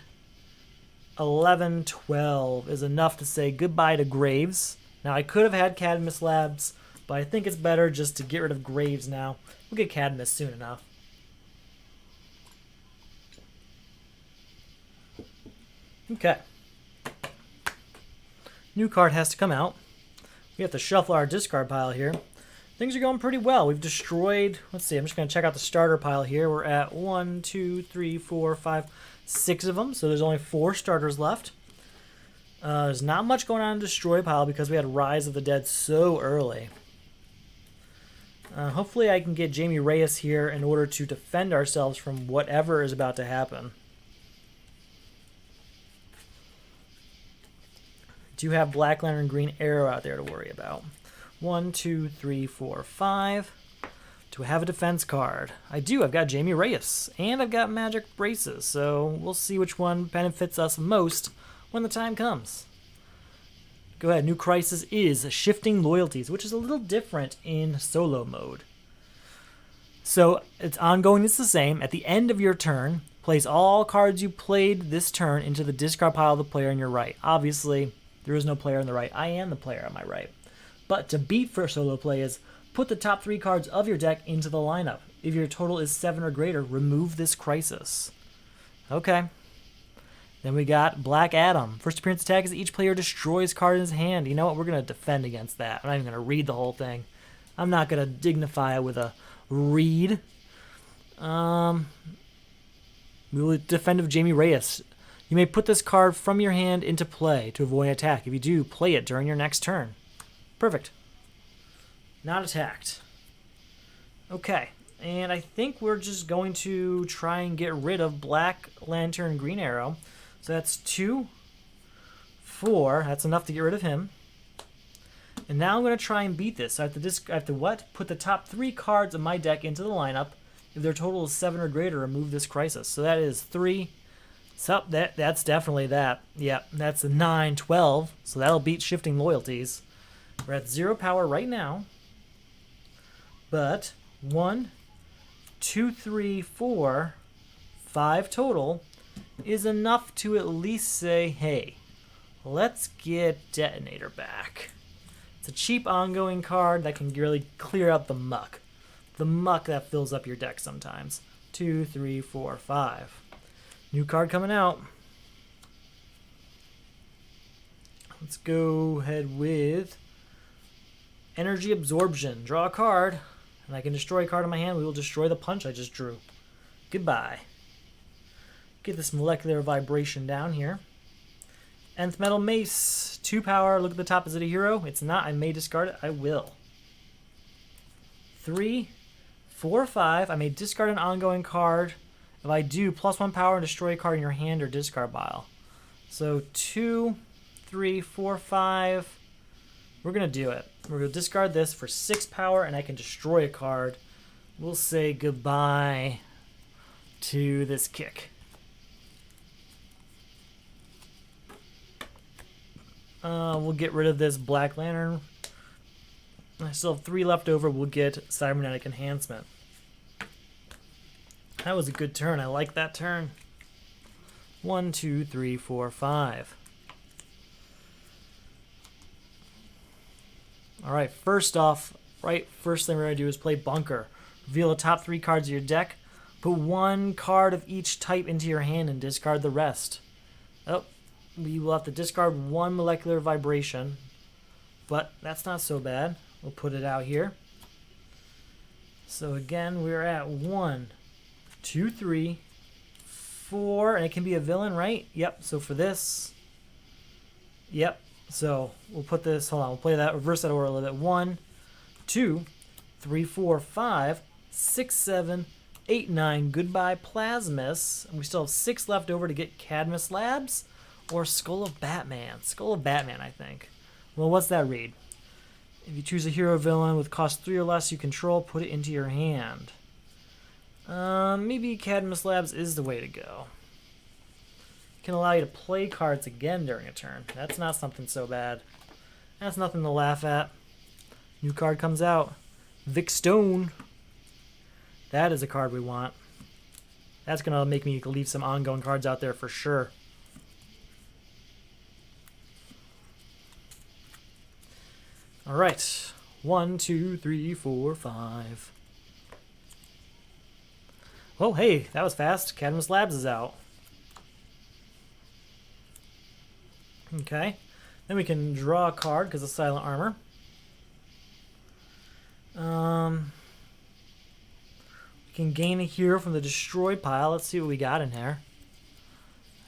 11, 12 is enough to say goodbye to Graves. Now, I could have had Cadmus Labs, but I think it's better just to get rid of Graves now. We'll get Cadmus soon enough. Okay. New card has to come out. We have to shuffle our discard pile here. Things are going pretty well. We've destroyed, let's see, I'm just going to check out the starter pile here. We're at 1, 2, 3, 4, 5, 6 of them, so there's only 4 starters left. There's not much going on in the destroy pile because we had Rise of the Dead so early. Hopefully I can get Jamie Reyes here in order to defend ourselves from whatever is about to happen. Do have Black Lantern, Green Arrow out there to worry about. 1, 2, 3, 4, 5. Do I have a defense card? I do. I've got Jamie Reyes, and I've got Magic Braces, so we'll see which one benefits us most when the time comes. Go ahead. New Crisis is Shifting Loyalties, which is a little different in solo mode. So it's ongoing. It's the same. At the end of your turn, place all cards you played this turn into the discard pile of the player on your right. Obviously, there is no player on the right. I am the player on my right. But to beat for solo play is put the top 3 cards of your deck into the lineup. If your total is 7 or greater, remove this Crisis. Okay. Then we got Black Adam. First appearance attack is each player destroys card in his hand. You know what? We're going to defend against that. I'm not even going to read the whole thing. I'm not going to dignify it with a read. We will defend of Jamie Reyes. You may put this card from your hand into play to avoid attack. If you do, play it during your next turn. Perfect. Not attacked. Okay. And I think we're just going to try and get rid of Black Lantern, Green Arrow. So that's 2, 4. That's enough to get rid of him. And now I'm going to try and beat this. So I have to what? Put the top 3 cards of my deck into the lineup. If their total is 7 or greater, remove this Crisis. So that is 3. So that's definitely that. Yeah, that's a 9, 12. So that'll beat Shifting Loyalties. We're at 0 power right now. But 1, 2, 3, 4, 5 total is enough to at least say, hey, let's get Detonator back. It's a cheap ongoing card that can really clear out the muck. The muck that fills up your deck sometimes. 2, 3, 4, 5. New card coming out. Let's go ahead with Energy Absorption. Draw a card, and I can destroy a card in my hand. We will destroy the punch I just drew. Goodbye. Get this molecular vibration down here. Nth Metal Mace. 2 power. Look at the top. Is it a hero? It's not. I may discard it. I will. 3, 4, 5. I may discard an ongoing card. If I do, +1 power and destroy a card in your hand or discard pile. So 2, 3, 4, 5. We're going to do it. We're going to discard this for 6 power, and I can destroy a card. We'll say goodbye to this kick. We'll get rid of this Black Lantern. I still have 3 left over. We'll get Cybernetic Enhancement. That was a good turn. I like that turn. 1, 2, 3, 4, 5. Alright, first off, first thing we're going to do is play Bunker. Reveal the top 3 cards of your deck. Put 1 card of each type into your hand and discard the rest. Oh, we will have to discard 1 molecular vibration. But that's not so bad. We'll put it out here. So again, we're at 1, 2, 3, 4, and it can be a villain, right? Yep, so for this, yep, so we'll put this, hold on, we'll play that, reverse that order a little bit. 1, 2, 3, 4, 5, 6, 7, 8, 9, goodbye Plasmus, and we still have 6 left over to get Cadmus Labs, or Skull of Batman. Skull of Batman, I think. Well, what's that read? If you choose a hero or villain with cost 3 or less you control, put it into your hand. Maybe Cadmus Labs is the way to go. It can allow you to play cards again during a turn. That's not something so bad. That's nothing to laugh at. New card comes out. Vic Stone. That is a card we want. That's going to make me leave some ongoing cards out there for sure. Alright. 1, 2, 3, 4, 5. Oh, hey, that was fast. Cadmus Labs is out. Okay. Then we can draw a card because of Silent Armor. We can gain a hero from the destroy pile. Let's see what we got in there.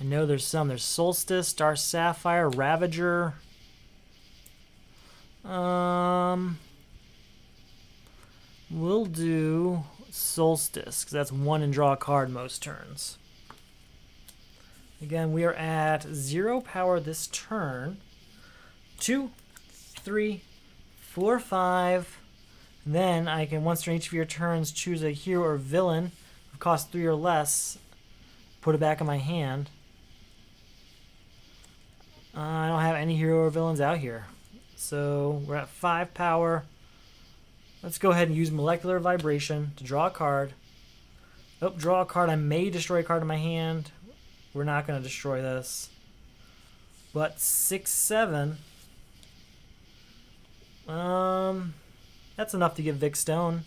I know there's some. There's Solstice, Star Sapphire, Ravager. We'll do Solstice, because that's 1 and draw a card most turns. Again, we are at 0 power this turn. 2, 3, 4, 5. Then I can, once during each of your turns, choose a hero or villain of cost 3 or less. Put it back in my hand. I don't have any hero or villains out here. So we're at 5 power. Let's go ahead and use Molecular Vibration to draw a card. Oh, draw a card. I may destroy a card in my hand. We're not going to destroy this. But 6, 7. That's enough to get Vic Stone.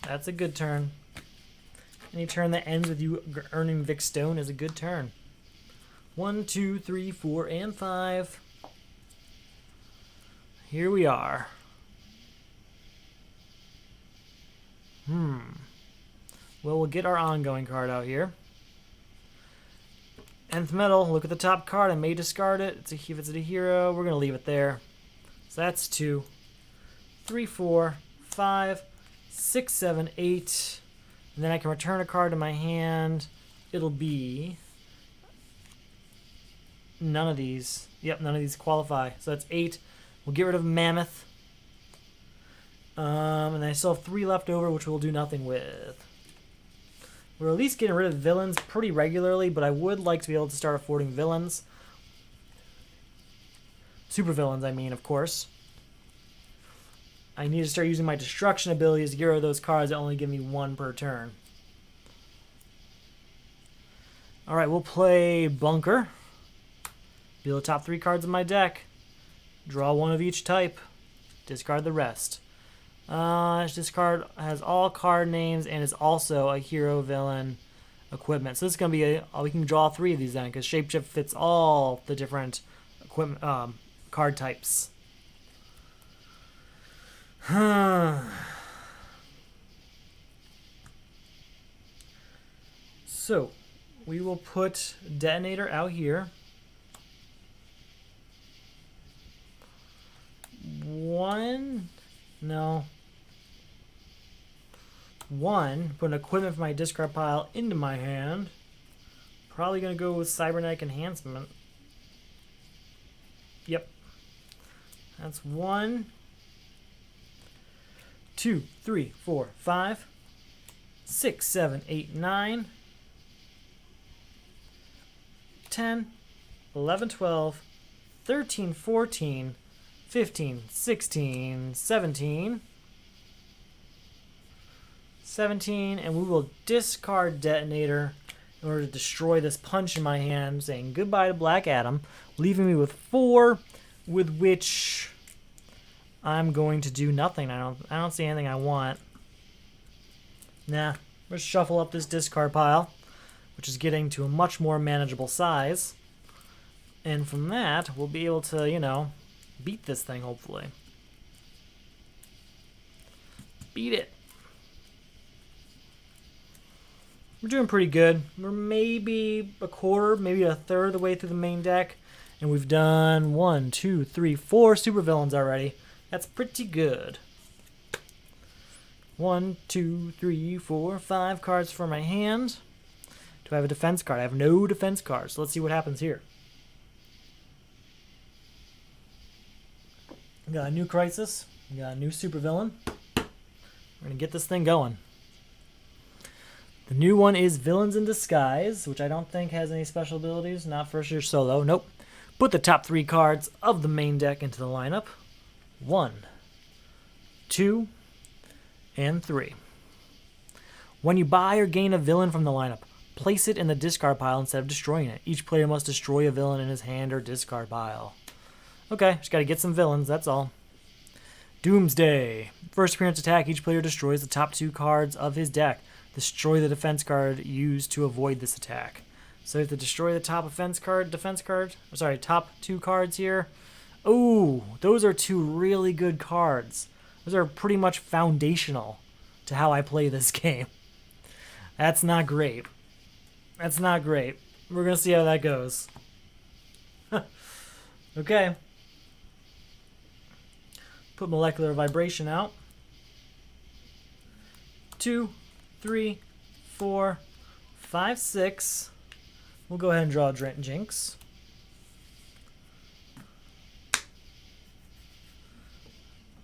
That's a good turn. Any turn that ends with you earning Vic Stone is a good turn. 1, 2, 3, 4, and 5. Here we are. Well, we'll get our ongoing card out here. Nth Metal, look at the top card. I may discard it. If it's a hero, we're going to leave it there. So that's 2, 3, 4, 5, 6, 7, 8. And then I can return a card to my hand. It'll be none of these. Yep, none of these qualify. So that's 8. We'll get rid of Mammoth. And I still have 3 left over, which we'll do nothing with. We're at least getting rid of villains pretty regularly, but I would like to be able to start affording villains. Super villains, I mean, of course. I need to start using my destruction abilities to get rid of those cards that only give me 1 per turn. Alright, we'll play Bunker. Deal the top 3 cards of my deck. Draw 1 of each type. Discard the rest. This card has all card names and is also a hero, villain, equipment. So this is going to be we can draw 3 of these then, because Shapeshift fits all the different equipment card types. So we will put Detonator out here. Put an equipment from my discard pile into my hand. Probably going to go with Cybernetic Enhancement. Yep. That's 1, 2, 3, 4, 5, 6, 7, 8, 9, 10, 11, 12, 13, 14, 15, 16, 17, and we will discard Detonator in order to destroy this punch in my hand, saying goodbye to Black Adam, leaving me with 4, with which I'm going to do nothing. I don't see anything I want. Nah, let's shuffle up this discard pile, which is getting to a much more manageable size. And from that, we'll be able to, you know, beat this thing, hopefully. Beat it. We're doing pretty good. We're maybe a quarter, maybe a third of the way through the main deck. And we've done 1, 2, 3, 4 supervillains already. That's pretty good. 1, 2, 3, 4, 5 cards for my hand. Do I have a defense card? I have no defense cards. So let's see what happens here. We got a new Crisis. We got a new supervillain. We're going to get this thing going. The new one is Villains in Disguise, which I don't think has any special abilities. Not first year solo. Nope. Put the top 3 cards of the main deck into the lineup. 1, 2, and 3. When you buy or gain a villain from the lineup, place it in the discard pile instead of destroying it. Each player must destroy a villain in his hand or discard pile. Okay, just gotta get some villains, that's all. Doomsday. First appearance attack, each player destroys the top 2 cards of his deck. Destroy the defense card used to avoid this attack. So you have to destroy the top top 2 cards here. Oh, those are 2 really good cards. Those are pretty much foundational to how I play this game. That's not great. That's not great. We're going to see how that goes. Okay. Put Molecular Vibration out. 2, 3, 4, 5, 6. We'll go ahead and draw Jinx.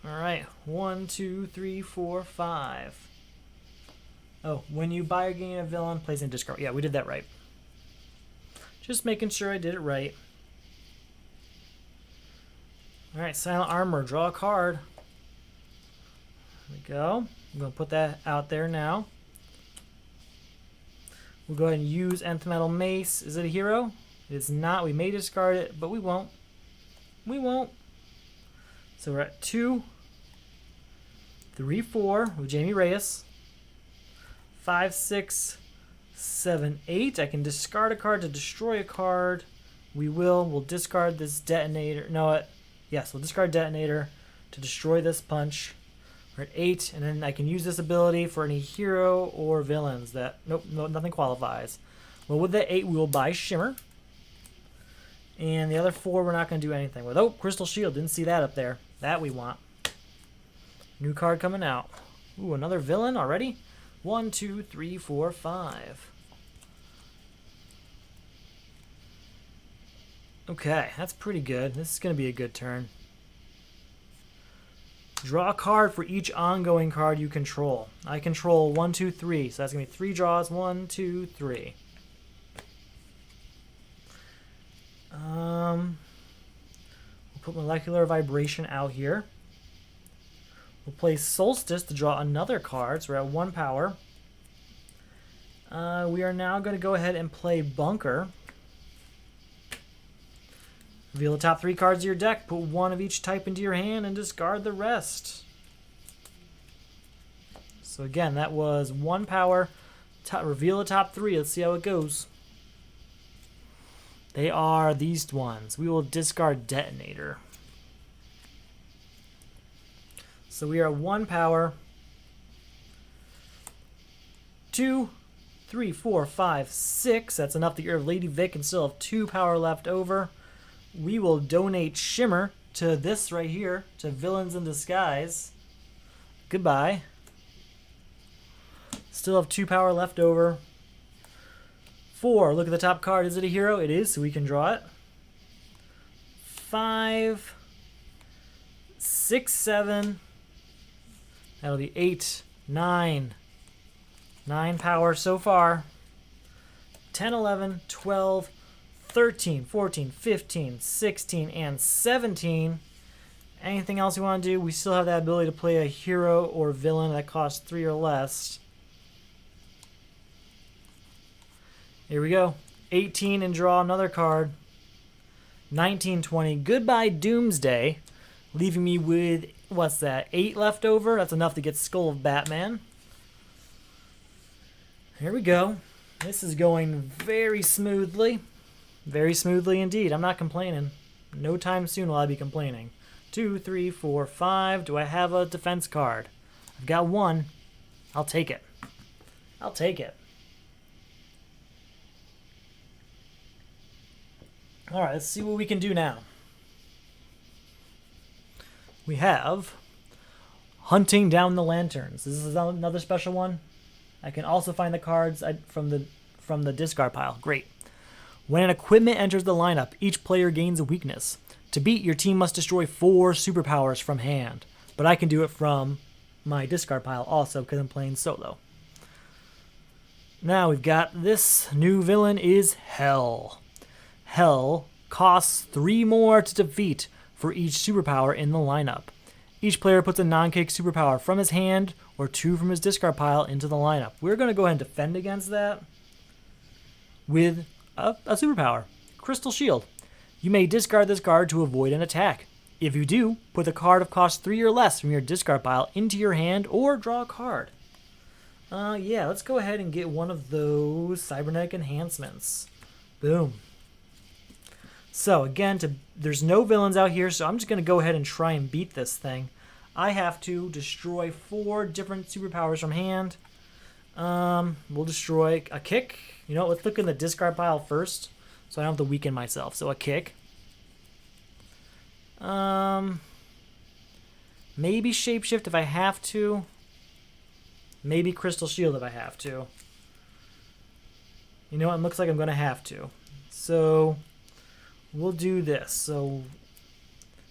Alright, 1, 2, 3, 4, 5. Oh, when you buy or gain a villain, place in discard. Yeah, we did that right. Just making sure I did it right. Alright, Silent Armor, draw a card. There we go. I'm going to put that out there now. We'll go ahead and use Nth Metal Mace. Is it a hero? It is not. We may discard it, but we won't. We won't. So we're at 2, 3, 4 with Jamie Reyes. 5, 6, 7, 8. I can discard a card to destroy a card. We will. We'll discard this Detonator. No, yes, we'll discard Detonator to destroy this punch. We're at 8, and then I can use this ability for any hero or villains that... Nope, nothing qualifies. Well, with the 8, we will buy Shimmer. And the other 4, we're not going to do anything with. Oh, Crystal Shield. Didn't see that up there. That we want. New card coming out. Ooh, another villain already? 1, 2, 3, 4, 5. Okay, that's pretty good. This is going to be a good turn. Draw a card for each ongoing card you control. I control 1, 2, 3. So that's going to be 3 draws. 1, 2, 3. We'll put Molecular Vibration out here. We'll play Solstice to draw another card. So we're at 1 power. We are now going to go ahead and play Bunker. Reveal the top 3 cards of your deck. Put 1 of each type into your hand and discard the rest. So again, that was 1 power. Reveal the top 3. Let's see how it goes. They are these ones. We will discard Detonator. So we are 1 power. 2, 3, 4, 5, 6. That's enough to get rid of Lady Vic and still have 2 power left over. We will donate Shimmer to this right here, to Villains in Disguise. Goodbye. Still have 2 power left over. 4, look at the top card. Is it a hero? It is, so we can draw it. 5, 6, 7. That'll be 8, 9. 9 power so far. 10, 11, 12, 13, 14, 15, 16, and 17. Anything else you want to do? We still have that ability to play a hero or villain that costs 3 or less. Here we go. 18 and draw another card. 19, 20. Goodbye Doomsday. Leaving me with, what's that, 8 left over? That's enough to get Skull of Batman. Here we go. This is going very smoothly. Very smoothly indeed. I'm not complaining. No time soon will I be complaining. 2, 3, 4, 5. Do I have a defense card? I've got 1. I'll take it. I'll take it. Alright, let's see what we can do now. We have Hunting Down the Lanterns. This is another special one. I can also find the cards from the discard pile. Great. When an equipment enters the lineup, each player gains a weakness. To beat, your team must destroy 4 superpowers from hand. But I can do it from my discard pile also because I'm playing solo. Now we've got this new villain is Hell. Hell costs 3 more to defeat for each superpower in the lineup. Each player puts a non-kick superpower from his hand or 2 from his discard pile into the lineup. We're going to go ahead and defend against that with a superpower, Crystal Shield. You may discard this card to avoid an attack. If you do, put a card of cost 3 or less from your discard pile into your hand or draw a card. Yeah, let's go ahead and get one of those cybernetic enhancements. Boom. So again, there's no villains out here, so I'm just going to go ahead and try and beat this thing. I have to destroy 4 different superpowers from hand. We'll destroy a kick. You know what, let's look in the discard pile first, so I don't have to weaken myself. So a kick. Maybe Shapeshift if I have to. Maybe Crystal Shield if I have to. You know what, it looks like I'm going to have to. So we'll do this. So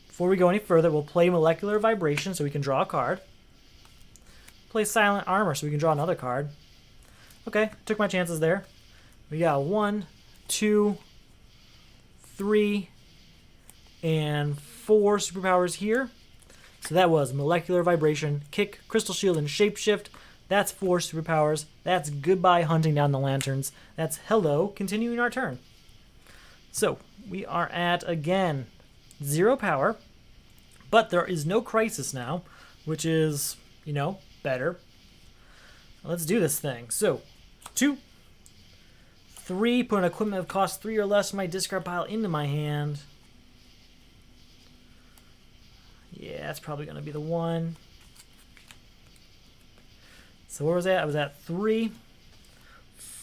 before we go any further, we'll play Molecular Vibration so we can draw a card. Play Silent Armor so we can draw another card. Okay, took my chances there. We got 1, 2, 3, and 4 superpowers here. So that was Molecular Vibration, Kick, Crystal Shield, and Shapeshift. That's 4 superpowers. That's Goodbye Hunting Down the Lanterns. That's Hello, continuing our turn. So we are at, again, 0 power. But there is no crisis now, which is, you know, better. Let's do this thing. So 2, 3, put an equipment of cost 3 or less from my discard pile into my hand. Yeah, that's probably going to be the one. So where was that? I was at 3.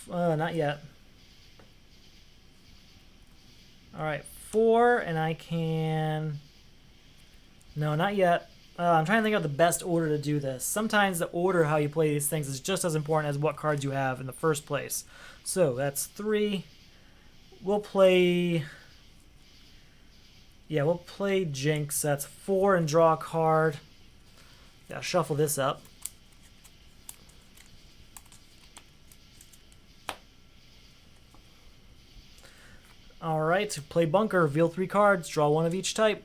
Not yet. All right, 4, and I can... No, not yet. I'm trying to think of the best order to do this. Sometimes the order how you play these things is just as important as what cards you have in the first place. So that's 3. We'll play... Yeah, we'll play Jinx. That's 4 and draw a card. Gotta shuffle this up. Alright, play Bunker. Reveal 3 cards. Draw 1 of each type.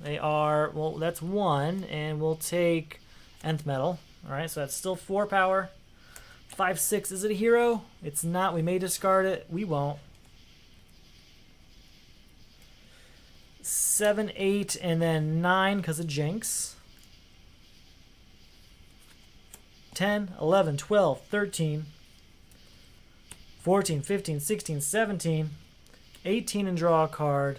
They are, well, that's 1, and we'll take Nth Metal. Alright, so that's still 4 power. 5, 6, is it a hero? It's not. We may discard it. We won't. 7, 8, and then 9 because of Jinx. 10, 11, 12, 13, 14, 15, 16, 17, 18 and draw a card,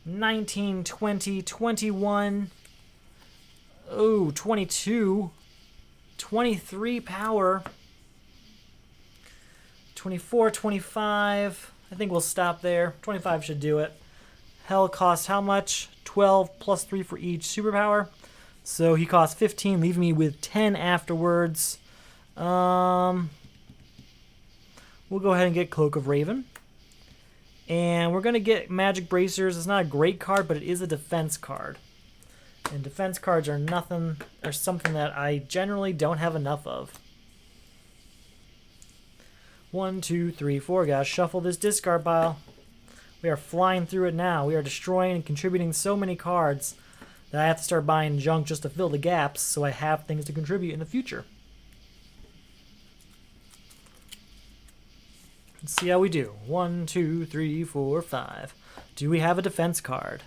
19, 20, 21, oh, 22, 23 power, 24, 25, I think we'll stop there. 25 should do it. Hell costs how much? 12 plus 3 for each superpower. So he costs 15, leaving me with 10 afterwards. We'll go ahead and get Cloak of Raven. And we're going to get Magic Bracers. It's not a great card, but it is a defense card. And defense cards are something that I generally don't have enough of. 1, 2, 3, 4. Gotta shuffle this discard pile. We are flying through it now. We are destroying and contributing so many cards that I have to start buying junk just to fill the gaps so I have things to contribute in the future. Let's see how we do. 1, 2, 3, 4, 5. Do we have a defense card?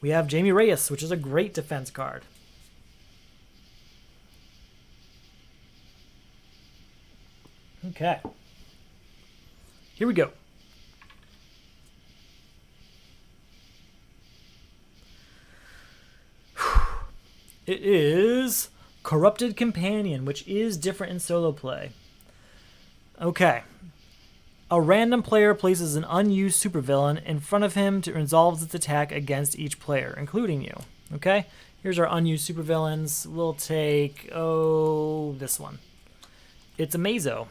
We have Jamie Reyes, which is a great defense card. Okay. Here we go. It is Corrupted Companion, which is different in solo play. Okay. A random player places an unused supervillain in front of him to resolve its attack against each player, including you. Okay? Here's our unused supervillains. We'll take, this one. It's a Mazo.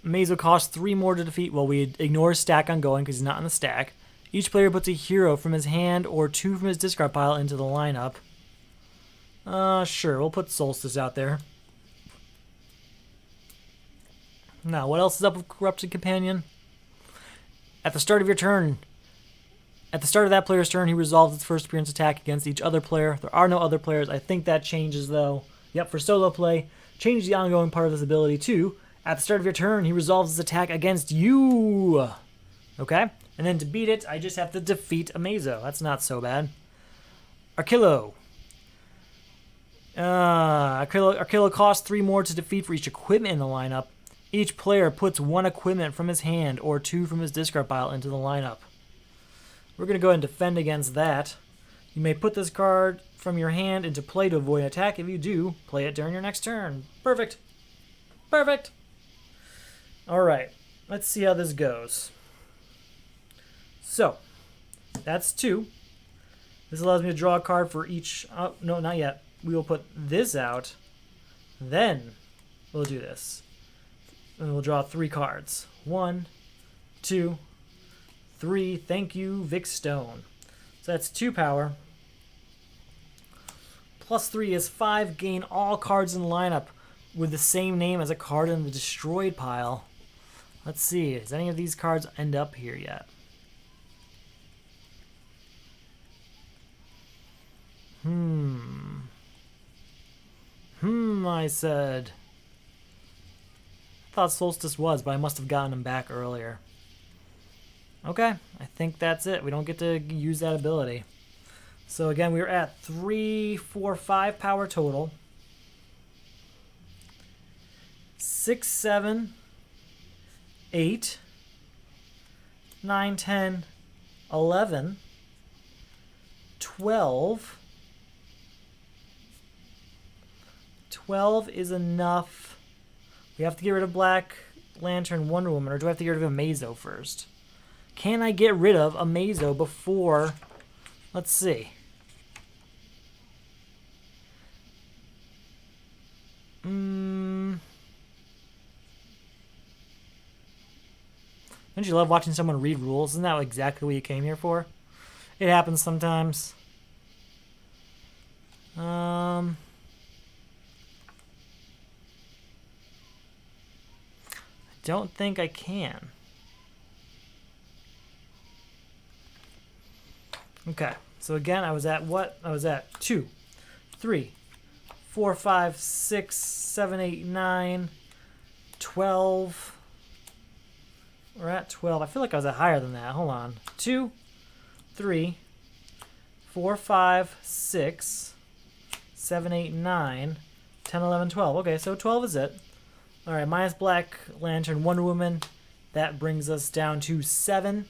Mazo costs 3 more to defeat. Well, we ignore stack ongoing because he's not on the stack. Each player puts a hero from his hand or 2 from his discard pile into the lineup. Sure, we'll put Solstice out there. Now, what else is up with Corrupted Companion? At the start of your turn, at the start of that player's turn, he resolves its first appearance attack against each other player. There are no other players. I think that changes, though. Yep, for solo play, change the ongoing part of this ability to, at the start of your turn, he resolves his attack against you. Okay? And then to beat it, I just have to defeat a Mazo. That's not so bad. Arkillo. Arkillo costs 3 more to defeat for each equipment in the lineup. Each player puts 1 equipment from his hand or 2 from his discard pile into the lineup. We're going to go ahead and defend against that. You may put this card from your hand into play to avoid an attack. If you do, play it during your next turn. Perfect. Perfect. Alright, let's see how this goes. So, that's 2. This allows me to draw a card for each... Oh, no, not yet. We will put this out. Then, we'll do this. And we'll draw 3 cards. 1, 2, 3. Thank you, Vic Stone. So that's 2 power. Plus 3 is 5. Gain all cards in the lineup with the same name as a card in the destroyed pile. Let's see. Does any of these cards end up here yet? I said. I thought Solstice was, but I must have gotten him back earlier. Okay, I think that's it. We don't get to use that ability. So again, we were at 3, 4, 5 power total. 6, 7, 8, 9, 10, 11, 12. 12 is enough. We have to get rid of Black Lantern, Wonder Woman, or do I have to get rid of a Mazo first? Can I get rid of a Mazo before... Let's see. Don't you love watching someone read rules? Isn't that exactly what you came here for? It happens sometimes. I don't think I can. Okay, so again, I was at what? I was at 2, 3, 4, 5, 6, 7, 8, 9, 12. We're at 12. I feel like I was at higher than that. Hold on. 2, 3, 4, 5, 6, 7, 8, 9, 10, 11, 12. Okay, so 12 is it. All right, minus Black Lantern, Wonder Woman. That brings us down to 7.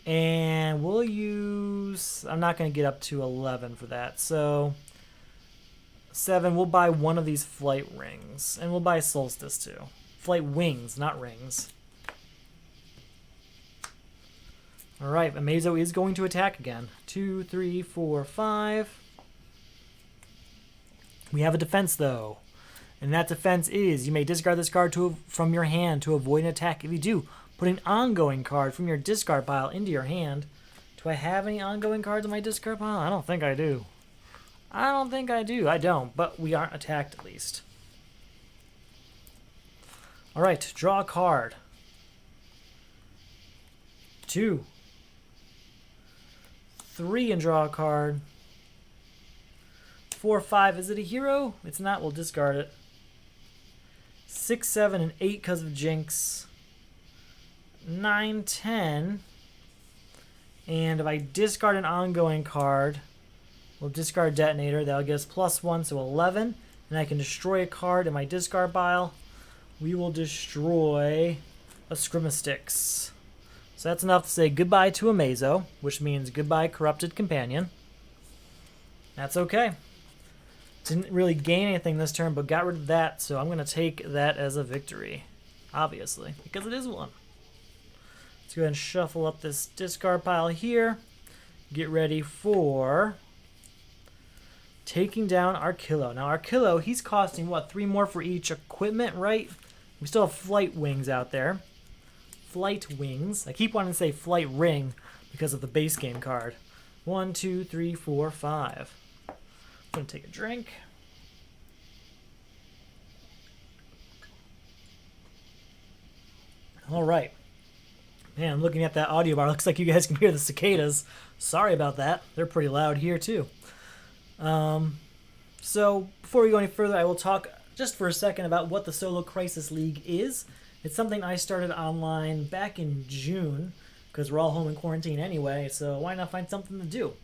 And we'll use... I'm not going to get up to 11 for that. So 7, we'll buy one of these flight rings. And we'll buy Solstice too. Flight wings, not rings. All right, Amazo is going to attack again. 2, 3, 4, 5. We have a defense, though. And that defense is, you may discard this card from your hand to avoid an attack. If you do, put an ongoing card from your discard pile into your hand. Do I have any ongoing cards in my discard pile? I don't think I do. I don't think I do. I don't, but we aren't attacked at least. All right, draw a card. 2. 3 and draw a card. 4, 5. Is it a hero? It's not. We'll discard it. 6, 7, and 8 because of Jinx. 9, 10. And if I discard an ongoing card, we'll discard Detonator. That'll give us +1, so 11. And I can destroy a card in my discard pile. We will destroy a Scrimastix. So that's enough to say goodbye to Amazo, which means goodbye Corrupted Companion. That's okay. Didn't really gain anything this turn, but got rid of that, so I'm going to take that as a victory. Obviously, because it is one. Let's go ahead and shuffle up this discard pile here. Get ready for taking down Archillo. Now Archillo, he's costing, what, 3 more for each equipment, right? We still have flight wings out there. Flight wings. I keep wanting to say flight ring because of the base game card. 1, 2, 3, 4, 5. I'm going to take a drink. All right. Man, I'm looking at that audio bar. Looks like you guys can hear the cicadas. Sorry about that. They're pretty loud here too. So before we go any further, I will talk just for a second about what the Solo Crisis League is. It's something I started online back in June because we're all home in quarantine anyway, so why not find something to do?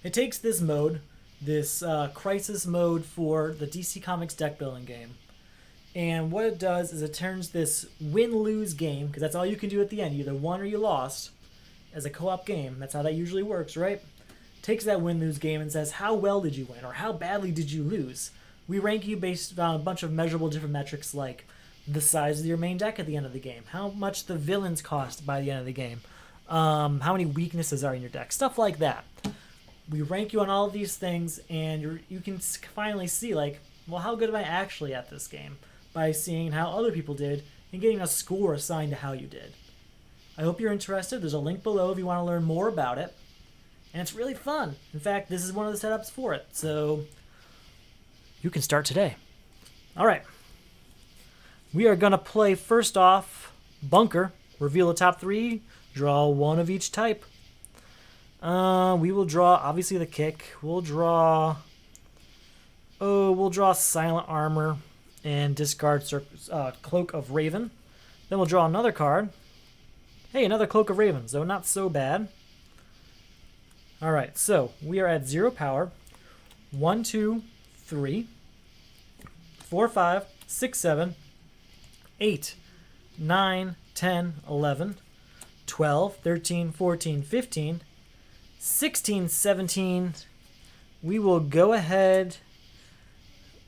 It takes this mode, this crisis mode for the DC Comics deck building game. And what it does is it turns this win-lose game, because that's all you can do at the end, you either won or you lost, as a co-op game. That's how that usually works, right? Takes that win-lose game and says, how well did you win, or how badly did you lose? We rank you based on a bunch of measurable different metrics like the size of your main deck at the end of the game, how much the villains cost by the end of the game, how many weaknesses are in your deck, stuff like that. We rank you on all of these things, and you can finally see, like, well, how good am I actually at this game? By seeing how other people did and getting a score assigned to how you did. I hope you're interested. There's a link below if you want to learn more about it. And it's really fun. In fact, this is one of the setups for it. So you can start today. All right. We are going to play first off Bunker. Reveal the top 3. Draw 1 of each type. We will draw, obviously, the kick. We'll draw Silent Armor and discard Cloak of Raven. Then we'll draw another card. Hey, another Cloak of Raven, so not so bad. Alright, so we are at 0 power. 1, 2, 3, 4, 5, 6, 7, 8, 9, 10, 11, 12, 13, 14, 15, 16, 17. We will go ahead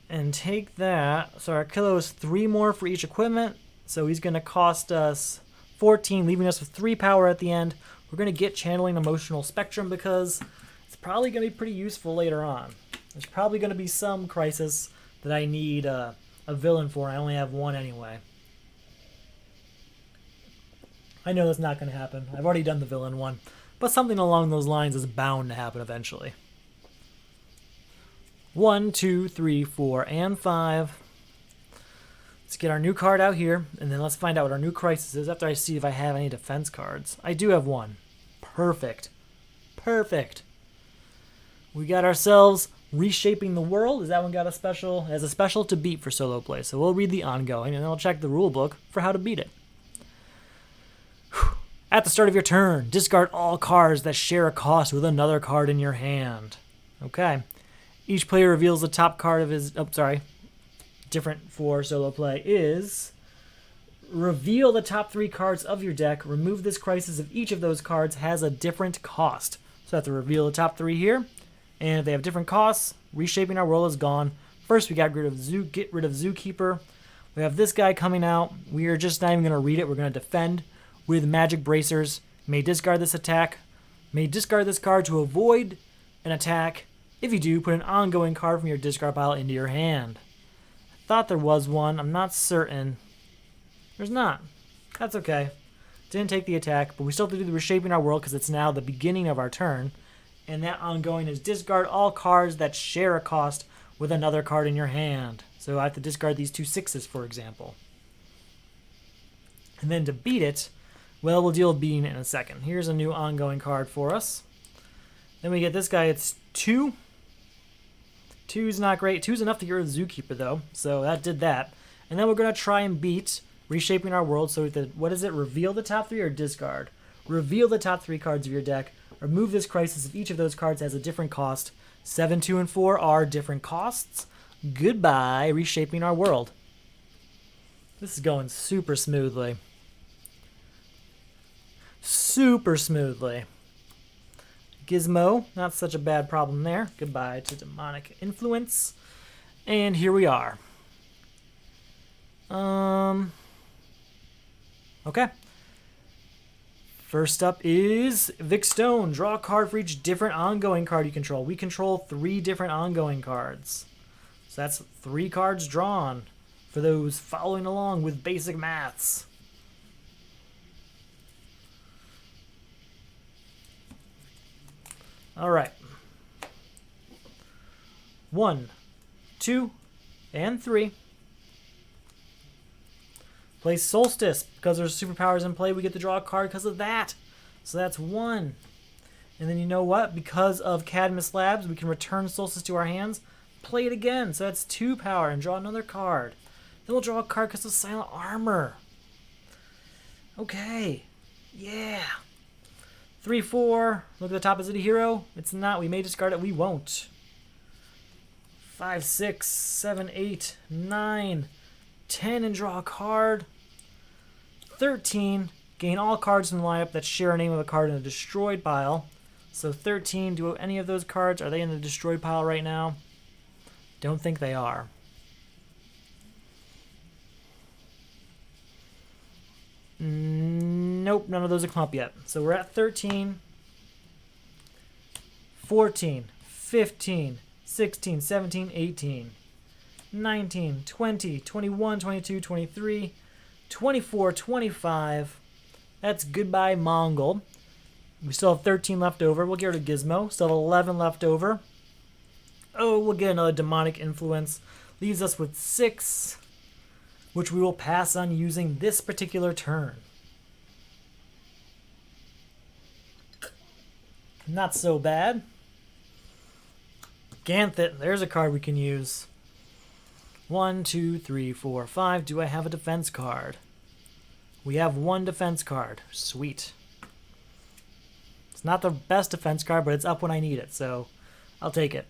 and take that. So our kilo is 3 more for each equipment. So he's going to cost us 14, leaving us with 3 power at the end. We're going to get Channeling Emotional Spectrum because it's probably going to be pretty useful later on. There's probably going to be some crisis that I need a villain for. I only have 1 anyway. I know that's not going to happen. I've already done the villain one. But something along those lines is bound to happen eventually. 1, 2, 3, 4, and 5. Let's get our new card out here, and then let's find out what our new crisis is after I see if I have any defense cards. I do have 1. Perfect. Perfect. We got ourselves Reshaping the World. Is that one got a special? It has a special to beat for solo play, so we'll read the ongoing, and then I'll check the rule book for how to beat it. At the start of your turn, discard all cards that share a cost with another card in your hand. Okay. Each player reveals the top card of his... Oh, sorry. Different for solo play is... Reveal the top 3 cards of your deck. Remove this crisis if each of those cards has a different cost. So I have to reveal the top 3 here. And if they have different costs, Reshaping Our World is gone. First, we got get rid of Zookeeper. We have this guy coming out. We are just not even going to read it. We're going to defend with Magic Bracers. May discard this attack. May discard this card to avoid an attack. If you do, put an ongoing card from your discard pile into your hand. I thought there was one. I'm not certain. There's not. That's okay. Didn't take the attack, but we still have to do the Reshaping Our World because it's now the beginning of our turn. And that ongoing is discard all cards that share a cost with another card in your hand. So I have to discard these 2 6s, for example. And then to beat it, well, we'll deal with beating it in a second. Here's a new ongoing card for us. Then we get this guy. It's 2. 2's not great. 2's enough to get rid of Zookeeper, though. So that did that. And then we're going to try and beat Reshaping Our World. So what is it? Reveal the top 3 or discard? Reveal the top 3 cards of your deck. Remove this crisis if each of those cards has a different cost. 7, 2, and 4 are different costs. Goodbye, Reshaping Our World. This is going super smoothly. Super smoothly. Gizmo, not such a bad problem there. Goodbye to Demonic Influence. And here we are. Okay. First up is Vic Stone. Draw a card for each different ongoing card you control. We control 3 different ongoing cards. So that's 3 cards drawn for those following along with basic maths. All right. 1, 2, and 3. Play Solstice. Because there's superpowers in play, we get to draw a card because of that. So that's 1. And then you know what? Because of Cadmus Labs, we can return Solstice to our hands, play it again. So that's 2 power and draw another card. Then we'll draw a card because of Silent Armor. Okay. Yeah. 3, 4. Look at the top. Is it a hero? It's not. We may discard it. We won't. 5, 6, 7, 8, 9, 10, and draw a card. 13. Gain all cards from the lineup that share a name of a card in a destroyed pile. So 13. Do any of those cards, are they in the destroyed pile right now? Don't think they are. Nope, none of those have come up yet. So we're at 13, 14, 15, 16, 17, 18, 19, 20, 21, 22, 23, 24, 25. That's goodbye Mongol. We still have 13 left over. We'll get rid of Gizmo. Still have 11 left over. Oh, we'll get another Demonic Influence. Leaves us with 6, which we will pass on using this particular turn. Not so bad. Ganthet, there's a card we can use. 1, 2, 3, 4, 5. Do I have a defense card? We have 1 defense card. Sweet. It's not the best defense card, but it's up when I need it, so I'll take it.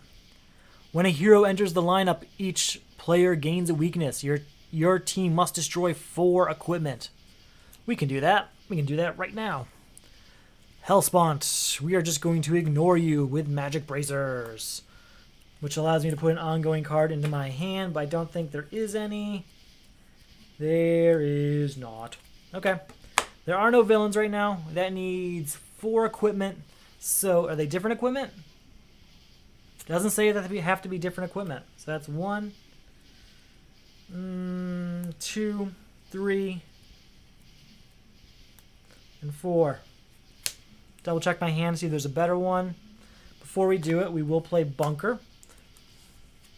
When a hero enters the lineup, each player gains a weakness. Your team must destroy 4 equipment. We can do that. We can do that right now. Hellspawn, we are just going to ignore you with Magic Bracers, which allows me to put an ongoing card into my hand, but I don't think there is any. There is not. Okay. There are no villains right now. That needs 4 equipment. So, are they different equipment? It doesn't say that they have to be different equipment. So that's 1, 2, 3, and 4. Double check my hand, see if there's a better one. Before we do it, we will play Bunker.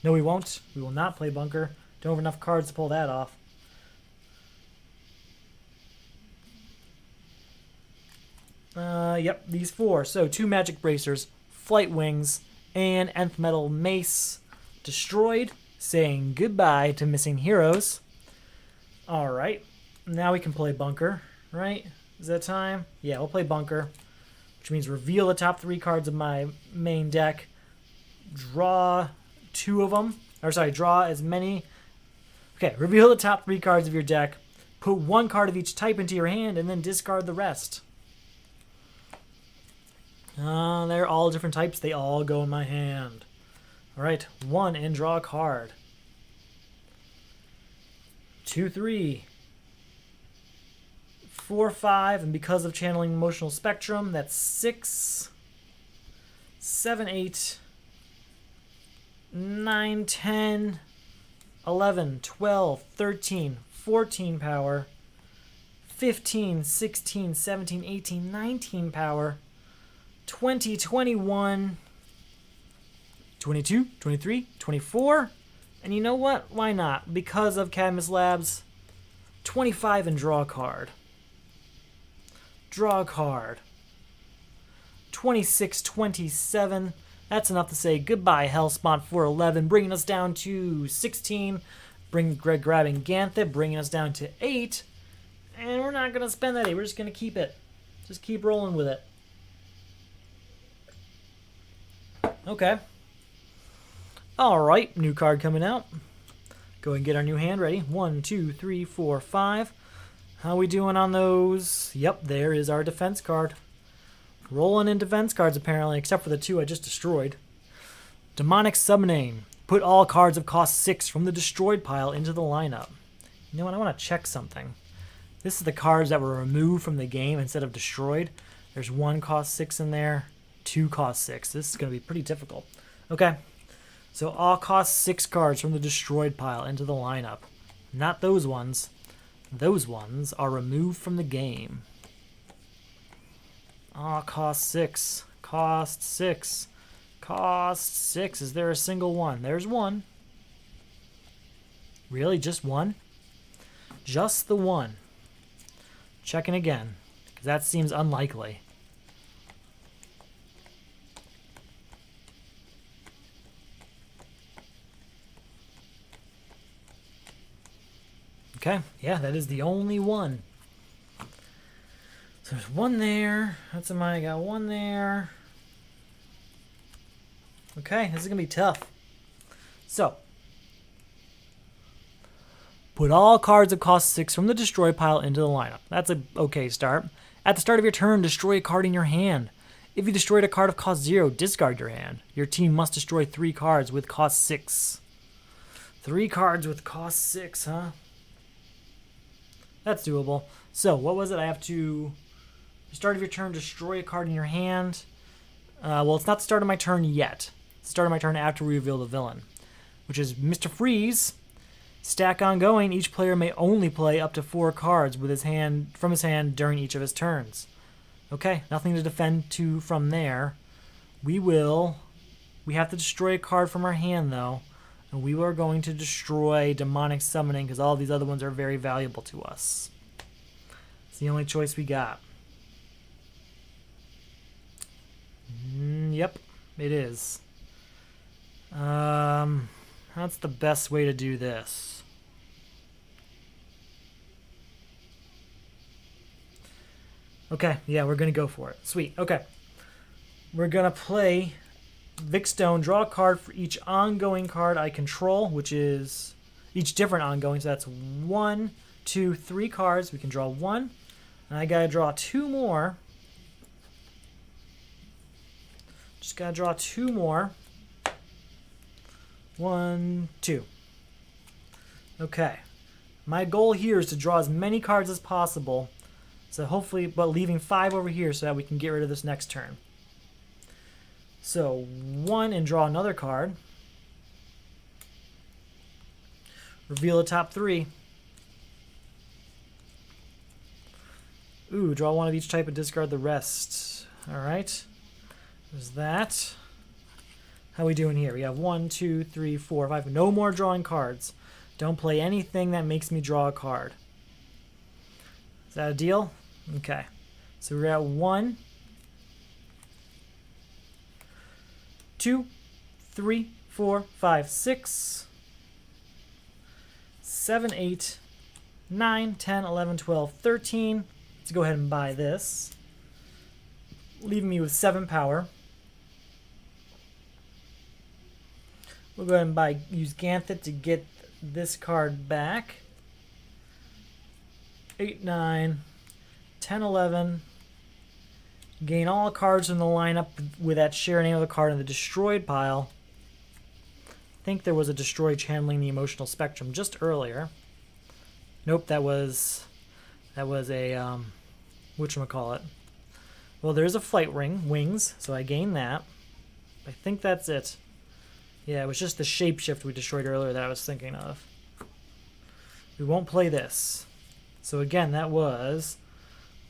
No, we won't. We will not play Bunker. Don't have enough cards to pull that off. Yep, these 4. So 2 Magic Bracers, Flight Wings, and Nth Metal Mace destroyed, saying goodbye to missing heroes. Alright, now we can play Bunker, right? Is that time? Yeah, we'll play Bunker, which means reveal the top 3 cards of my main deck, draw 2 of them. Or sorry, draw as many. Okay, reveal the top 3 cards of your deck. Put 1 card of each type into your hand and then discard the rest. They're all different types. They all go in my hand. All right, 1 and draw a card. 2, 3. 4, 5, and because of channeling emotional spectrum, that's 6, 7, 8, 9, 10, 11, 12, 13, 14 power, 15, 16, 17, 18, 19 power, 20, 21, 22, 23, 24, and you know what? Why not? Because of Cadmus Labs, 25 and draw a card. Draw a card. 26, 27. That's enough to say goodbye, Hellspawn 411, bringing us down to 16. Grabbing Ganthet, bringing us down to 8. And we're not going to spend that 8. We're just going to keep it. Just keep rolling with it. Okay. Alright, new card coming out. Go and get our new hand ready. 1, 2, 3, 4, 5. How we doing on those? Yep, there is our defense card. Rolling in defense cards apparently, except for the 2 I just destroyed. Demonic Summoning. Put all cards of cost 6 from the destroyed pile into the lineup. You know what? I want to check something. This is the cards that were removed from the game instead of destroyed. There's 1 cost 6 in there, 2 cost 6. This is going to be pretty difficult. Okay. So all cost 6 cards from the destroyed pile into the lineup. Not those ones. Those ones are removed from the game. Ah, cost 6. Cost 6. Cost 6. Is there a single one? There's 1. Really? Just 1? Just the 1. Checking again, because that seems unlikely. Okay, yeah, that is the only one. So there's 1 there. That's mine. I got 1 there. Okay, this is going to be tough. So, put all cards of cost 6 from the destroy pile into the lineup. That's an okay start. At the start of your turn, destroy a card in your hand. If you destroyed a card of cost 0, discard your hand. Your team must destroy 3 cards with cost 6. 3 cards with cost 6, huh? That's doable. So, what was it? I have to, start of your turn, destroy a card in your hand. Well, it's not the start of my turn yet. It's the start of my turn after we reveal the villain, which is Mr. Freeze. Stack ongoing. Each player may only play up to 4 cards with his hand from his hand during each of his turns. Okay, nothing to defend to from there. We have to destroy a card from our hand, though. And we are going to destroy Demonic Summoning because all these other ones are very valuable to us. It's the only choice we got. Yep, it is. That's the best way to do this. Okay, yeah, we're going to go for it. Sweet, okay. We're going to play Vic Stone, draw a card for each ongoing card I control, which is each different ongoing. So that's 1, 2, 3 cards. We can draw 1. And I got to draw 2 more. Just got to draw 2 more. 1, 2. Okay. My goal here is to draw as many cards as possible. So hopefully, but leaving 5 over here so that we can get rid of this next turn. So 1 and draw another card. Reveal the top 3. Ooh, draw 1 of each type and discard the rest. Alright. There's that. How are we doing here? We have 1, 2, 3, 4, 5. No more drawing cards. Don't play anything that makes me draw a card. Is that a deal? Okay. So we're at 1, 2, 3, 4, 5, 6, 7, 8, 9, 10, 11, 12, 13. Let's go ahead and buy this. Leaving me with 7 power. We'll go ahead and use Ganthet to get this card back. 8, 9, 10, 11. Gain all cards in the lineup with that share name of the card in the destroyed pile. I think there was a destroy channeling the emotional spectrum just earlier. Nope, that was a whatchamacallit. Well, there's a flight wings, so I gained that. I think that's it. Yeah, it was just the shapeshift we destroyed earlier that I was thinking of. We won't play this. So again, that was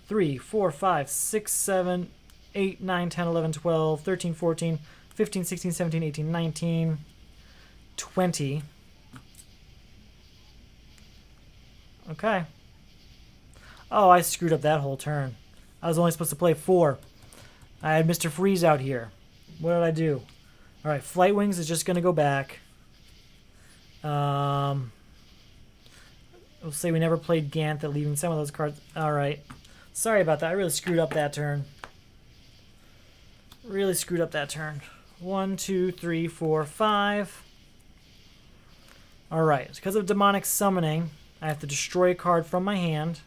3, 4, 5, 6, 7, 8, 9, 10, 11, 12, 13, 14, 15, 16, 17, 18, 19, 20. Okay. Oh, I screwed up that whole turn. I was only supposed to play 4. I had Mr. Freeze out here. What did I do? Alright, Flight Wings is just going to go back. We'll say we never played Ganthet, leaving some of those cards. Alright. Sorry about that. I really screwed up that turn. Really screwed up that turn. 1, 2, 3, 4, 5. Alright. Because of Demonic Summoning, I have to destroy a card from my hand.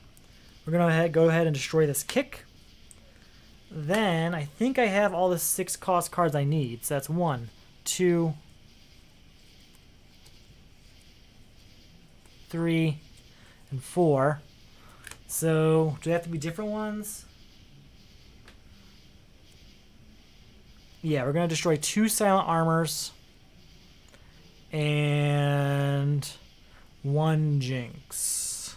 We're going to go ahead and destroy this kick. Then, I think I have all the 6 cost cards I need. So that's 1, 2, 3, and 4. So, do they have to be different ones? Yeah, we're going to destroy 2 Silent Armors and 1 Jinx.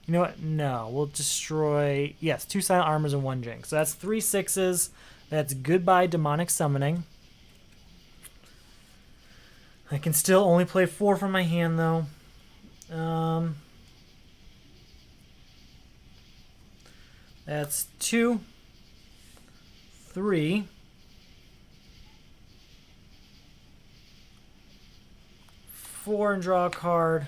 You know what? No, we'll destroy... Yes, 2 Silent Armors and 1 Jinx. So that's 3 6s. That's goodbye Demonic Summoning. I can still only play 4 from my hand, though. That's 2, 3, 4 and draw a card.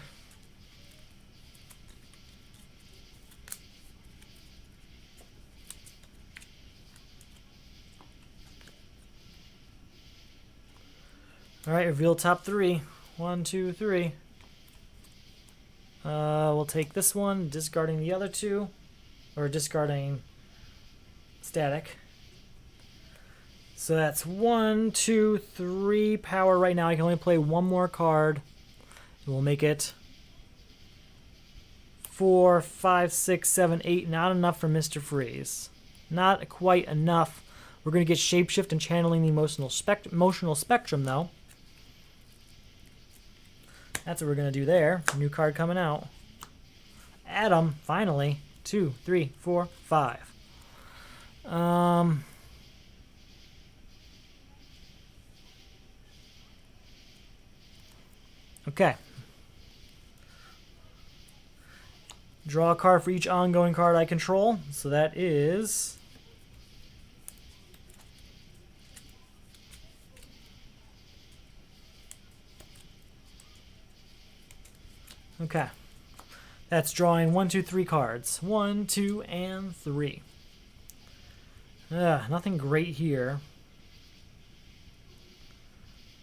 Alright, reveal top 3. 1, 2, 3. We'll take this one, discarding the other 2. Or discarding static. So that's 1, 2, 3 power right now. I can only play 1 more card. We'll make it 4, 5, 6, 7, 8. Not enough for Mr. Freeze. Not quite enough. We're going to get Shapeshift and channeling the emotional spectrum, though. That's what we're going to do there. New card coming out. Adam, finally. 2, 3, 4, 5. Okay. Draw a card for each ongoing card I control. So that is... Okay. That's drawing 1, 2, 3 cards. 1, 2, and 3. Nothing great here.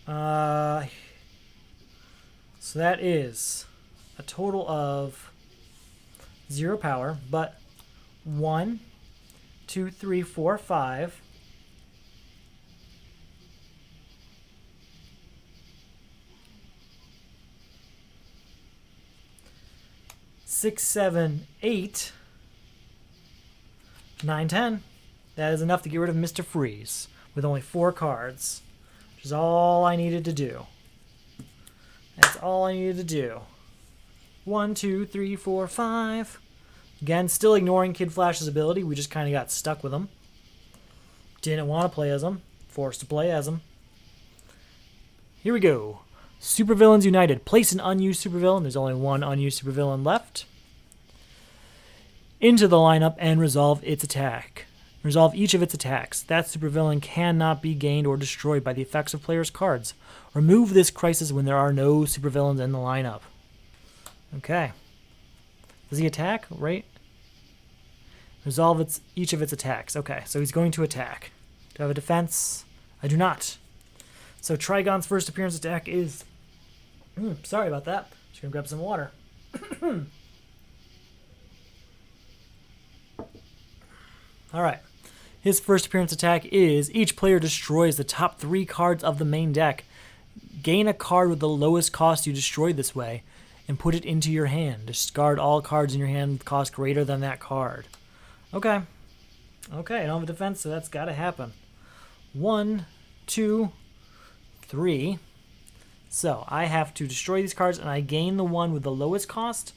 So that is a total of 0 power, but 1, 2, 3, 4, 5. 6, 7, 8, 9, 10. That is enough to get rid of Mr. Freeze with only 4 cards, which is all I needed to do. That's all I needed to do. 1, 2, 3, 4, 5. Again, still ignoring Kid Flash's ability. We just kind of got stuck with him. Didn't want to play as him. Forced to play as him. Here we go. Supervillains United. Place an unused supervillain. There's only 1 unused supervillain left. Into the lineup and resolve its attack. Resolve each of its attacks. That supervillain cannot be gained or destroyed by the effects of players' cards. Remove this crisis when there are no supervillains in the lineup. Okay. Does he attack? Right? Resolve each of its attacks. Okay, so he's going to attack. Do I have a defense? I do not. So Trigon's first appearance attack is... sorry about that. Just going to grab some water. Alright. His first appearance attack is each player destroys the top 3 cards of the main deck. Gain a card with the lowest cost you destroyed this way and put it into your hand. Discard all cards in your hand with cost greater than that card. Okay. Okay, I don't have a defense, so that's got to happen. 1, 2, 3. So I have to destroy these cards, and I gain the one with the lowest cost.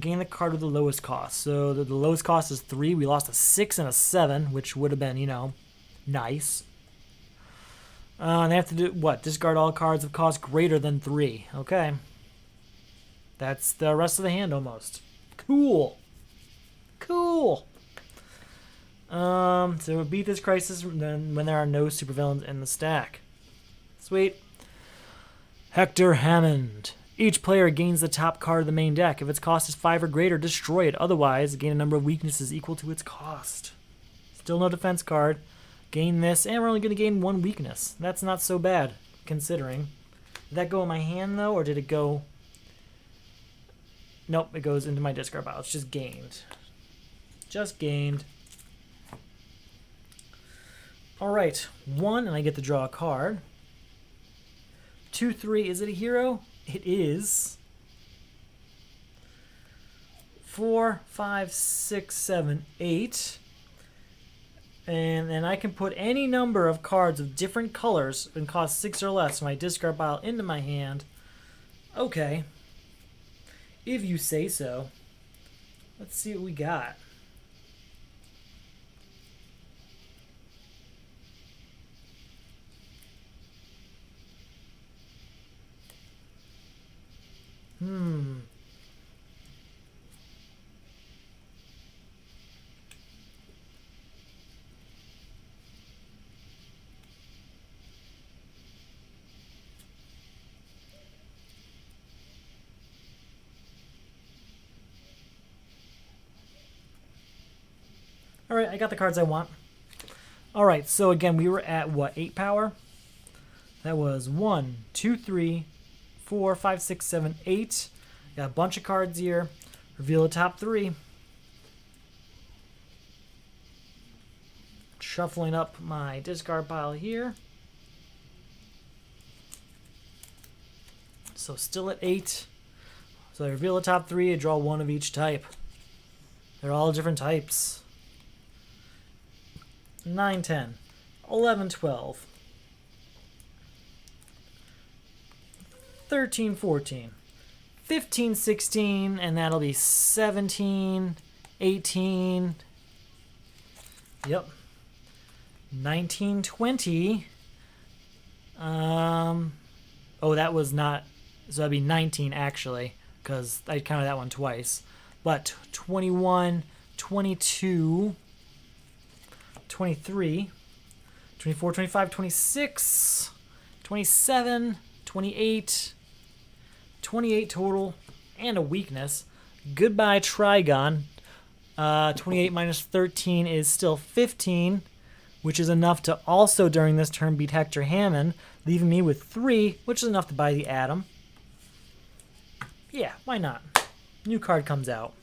Gain the card with the lowest cost. So the lowest cost is 3. We lost a 6 and a 7, which would have been, you know, nice. And I have to do, what? Discard all cards of cost greater than 3. Okay. That's the rest of the hand almost. Cool. Cool. So we'll beat this crisis when there are no supervillains in the stack. Sweet. Hector Hammond. Each player gains the top card of the main deck. If its cost is 5 or greater, destroy it. Otherwise, gain a number of weaknesses equal to its cost. Still no defense card. Gain this, and we're only going to gain 1 weakness. That's not so bad, considering. Did that go in my hand, though, or did it go... Nope, it goes into my discard pile. It's just gained. Just gained. Alright, 1, and I get to draw a card. 2, 3, is it a hero? It is. 4, 5, 6, 7, 8. And then I can put any number of cards of different colors and cost 6 or less from my discard pile into my hand. Okay. If you say so. Let's see what we got. Alright, I got the cards I want. Alright, so again, we were at, what, 8 power? That was 1, 2, 3, 4, 5, 6, 7, 8. Got a bunch of cards here. Reveal the top 3. Shuffling up my discard pile here. So still at 8. So I reveal the top 3, I draw 1 of each type. They're all different types. 9, 10, 11, 12, 13, 14, 15, 16, and that'll be 17, 18, yep, 19, 20, oh, that was not, so that'd be 19 actually, because I counted that one twice, but 21, 22, 23, 24, 25, 26, 27, 28, 28 total, and a weakness. Goodbye, Trigon. 28 minus 13 is still 15, which is enough to also, during this turn, beat Hector Hammond, leaving me with 3, which is enough to buy the Atom. Yeah, why not? New card comes out.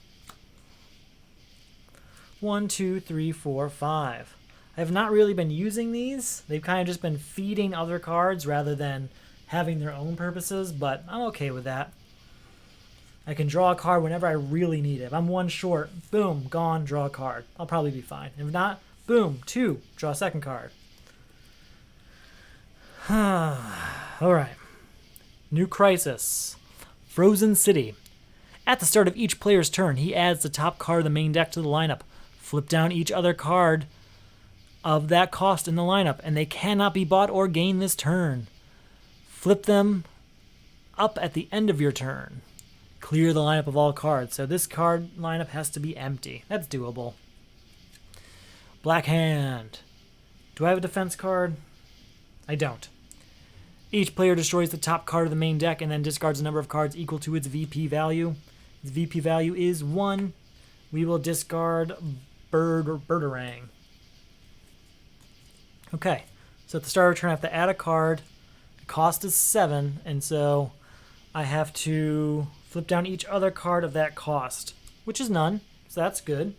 1, 2, 3, 4, 5. I have not really been using these. They've kind of just been feeding other cards rather than having their own purposes, but I'm okay with that. I can draw a card whenever I really need it. If I'm 1 short, boom, gone, draw a card. I'll probably be fine. If not, boom, 2, draw a second card. Alright. New crisis. Frozen City. At the start of each player's turn, he adds the top card of the main deck to the lineup. Flip down each other card of that cost in the lineup, and they cannot be bought or gained this turn. Flip them up at the end of your turn. Clear the lineup of all cards. So this card lineup has to be empty. That's doable. Black Hand. Do I have a defense card? I don't. Each player destroys the top card of the main deck and then discards a number of cards equal to its VP value. Its VP value is 1. We will discard Birdarang. Okay, So at the start of turn, I have to add a card. The cost is 7, and so I have to flip down each other card of that cost, which is none, so that's good.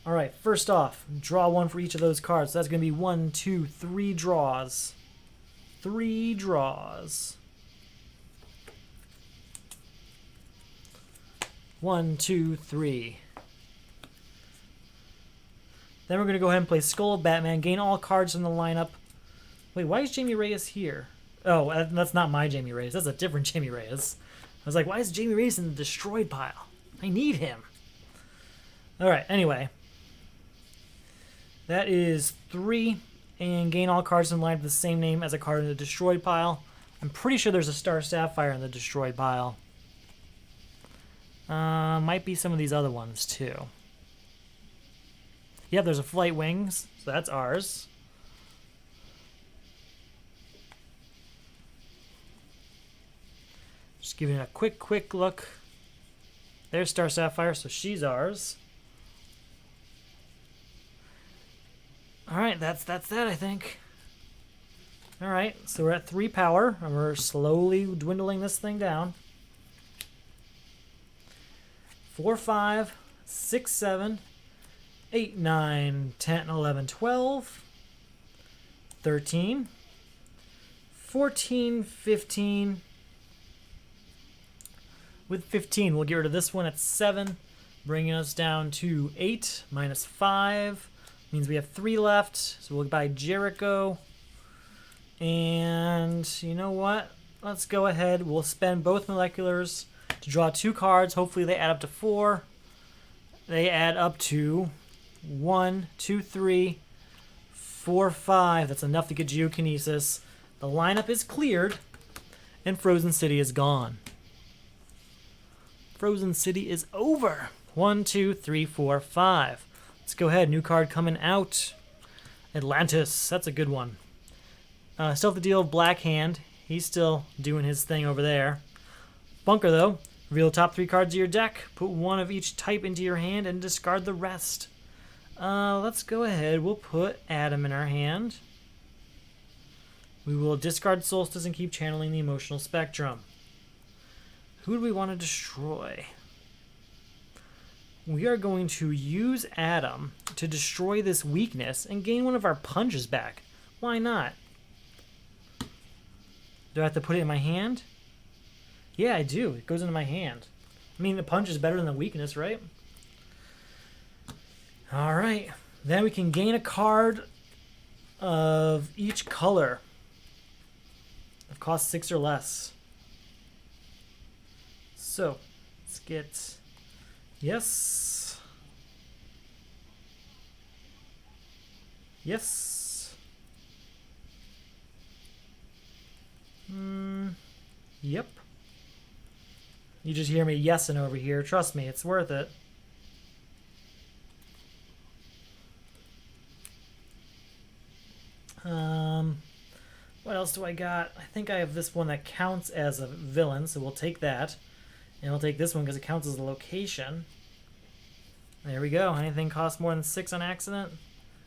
All right, first off, draw 1 for each of those cards. So that's going to be 1, 2, 3 draws. 3 draws. 1, 2, 3. Then we're going to go ahead and play Skull of Batman, gain all cards from the lineup. Wait, why is Jamie Reyes here? Oh, that's not my Jamie Reyes. That's a different Jamie Reyes. I was like, why is Jamie Reyes in the destroyed pile? I need him. All right, anyway. That is 3, and gain all cards in line with the same name as a card in the destroyed pile. I'm pretty sure there's a Star Sapphire in the destroyed pile. Might be some of these other ones, too. Yep, there's a Flight Wings, so that's ours. Just giving it a quick look. There's Star Sapphire, so she's ours. Alright, that's that, I think. Alright, so we're at 3 power, and we're slowly dwindling this thing down. 4, 5, 6, 7, 8, 9, 10, 11, 12, 13, 14, 15. With 15, we'll get rid of this one at 7, bringing us down to 8 minus 5. Means we have 3 left, so we'll buy Jericho. And you know what? Let's go ahead. We'll spend both moleculars to draw 2 cards. Hopefully they add up to 4. They add up to 1, 2, 3, 4, 5. That's enough to get Geokinesis. The lineup is cleared, and Frozen City is gone. Frozen City is over. 1, 2, 3, 4, 5. Let's go ahead. New card coming out. Atlantis. That's a good one. Still have to deal with Black Hand. He's still doing his thing over there. Bunker, though. Reveal the top 3 cards of your deck. Put 1 of each type into your hand and discard the rest. Let's go ahead. We'll put Adam in our hand. We will discard Solstice and keep channeling the Emotional Spectrum. Who do we want to destroy? We are going to use Adam to destroy this weakness and gain one of our punches back. Why not? Do I have to put it in my hand? Yeah, I do. It goes into my hand. I mean, the punch is better than the weakness, right? All right. Then we can gain a card of each color. It costs 6 or less. So, let's get... Yes. Yes. Yep. You just hear me yesing over here. Trust me, it's worth it. What else do I got? I think I have this one that counts as a villain, so we'll take that. And we'll take this one because it counts as a location. There we go. Anything costs more than 6 on accident?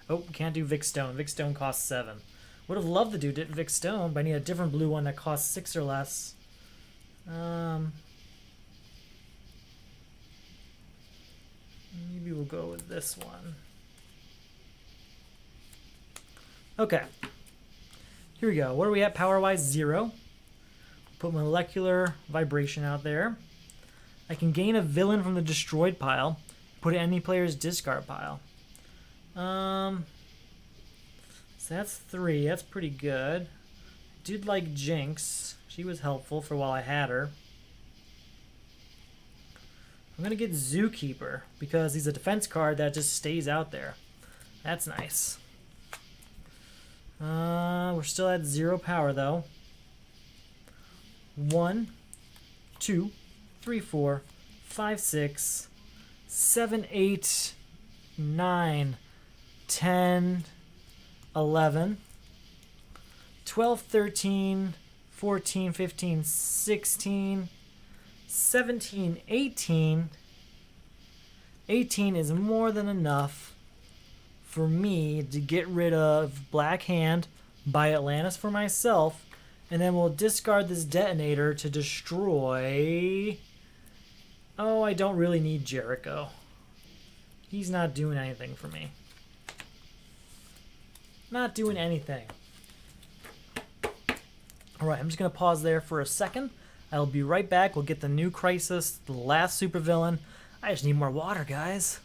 Oh, can't do Vic Stone. Vic Stone costs 7. Would have loved to do Vic Stone, but I need a different blue one that costs 6 or less. Maybe we'll go with this one. Okay. Here we go. What are we at power-wise? 0. Put Molecular Vibration out there. I can gain a villain from the destroyed pile. Put it in any player's discard pile. So that's 3. That's pretty good. Did like Jinx. She was helpful for while I had her. I'm going to get Zookeeper because he's a defense card that just stays out there. That's nice. We're still at 0 power though. 1, 2, 3, 4, 5, 6, 7, 8, 9, 10, 11, 12, 13, 14, 15, 16, 17, 18. 18 is more than enough for me to get rid of Black Hand, buy Atlantis for myself, and then we'll discard this detonator to destroy... Oh, I don't really need Jericho. He's not doing anything for me. Not doing anything. Alright, I'm just going to pause there for a second. I'll be right back. We'll get the new Crisis, the last supervillain. I just need more water, guys.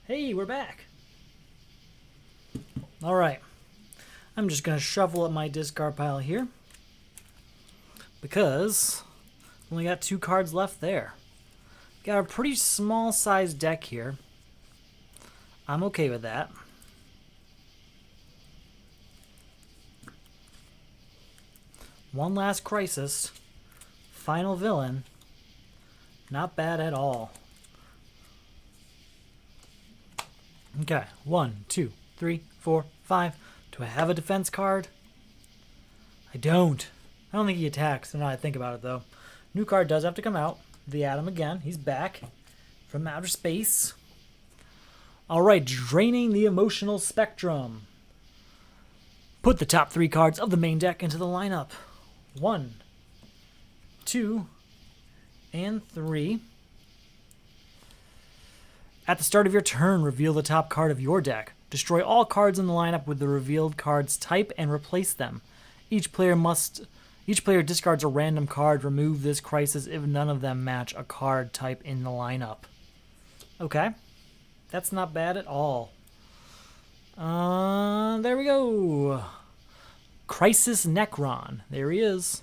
Hey, we're back. Alright. I'm just going to shuffle up my discard pile here. Because I only got 2 cards left there. Got a pretty small sized deck here. I'm okay with that. One last Crisis. Final villain. Not bad at all. Okay, 1, 2, 3, 4, 5. Do I have a defense card? I don't. I don't think he attacks. Now I think about it, though. New card does have to come out. The Atom again. He's back from outer space. Alright, draining the emotional spectrum. Put the top 3 cards of the main deck into the lineup. 1, 2, and 3. At the start of your turn, reveal the top card of your deck. Destroy all cards in the lineup with the revealed card's type and replace them. Each player discards a random card. Remove this Crisis if none of them match a card type in the lineup. Okay. That's not bad at all. There we go. Crisis Necron. There he is.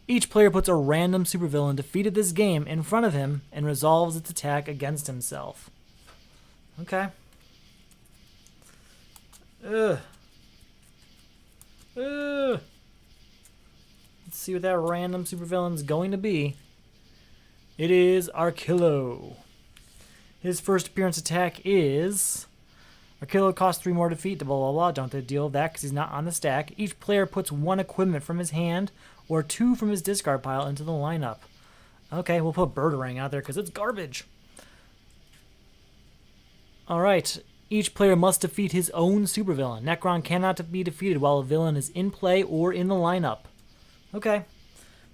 Each player puts a random supervillain defeated this game in front of him and resolves its attack against himself. Okay. Ugh. Ugh. Let's see what that random supervillain's going to be. It is Arkillo. His first appearance attack is... Arkillo costs 3 more to defeat, blah blah blah. Don't have to deal with that because he's not on the stack. Each player puts 1 equipment from his hand or 2 from his discard pile into the lineup. Okay, we'll put Birdarang out there because it's garbage. Alright, each player must defeat his own supervillain. Necron cannot be defeated while a villain is in play or in the lineup. Okay.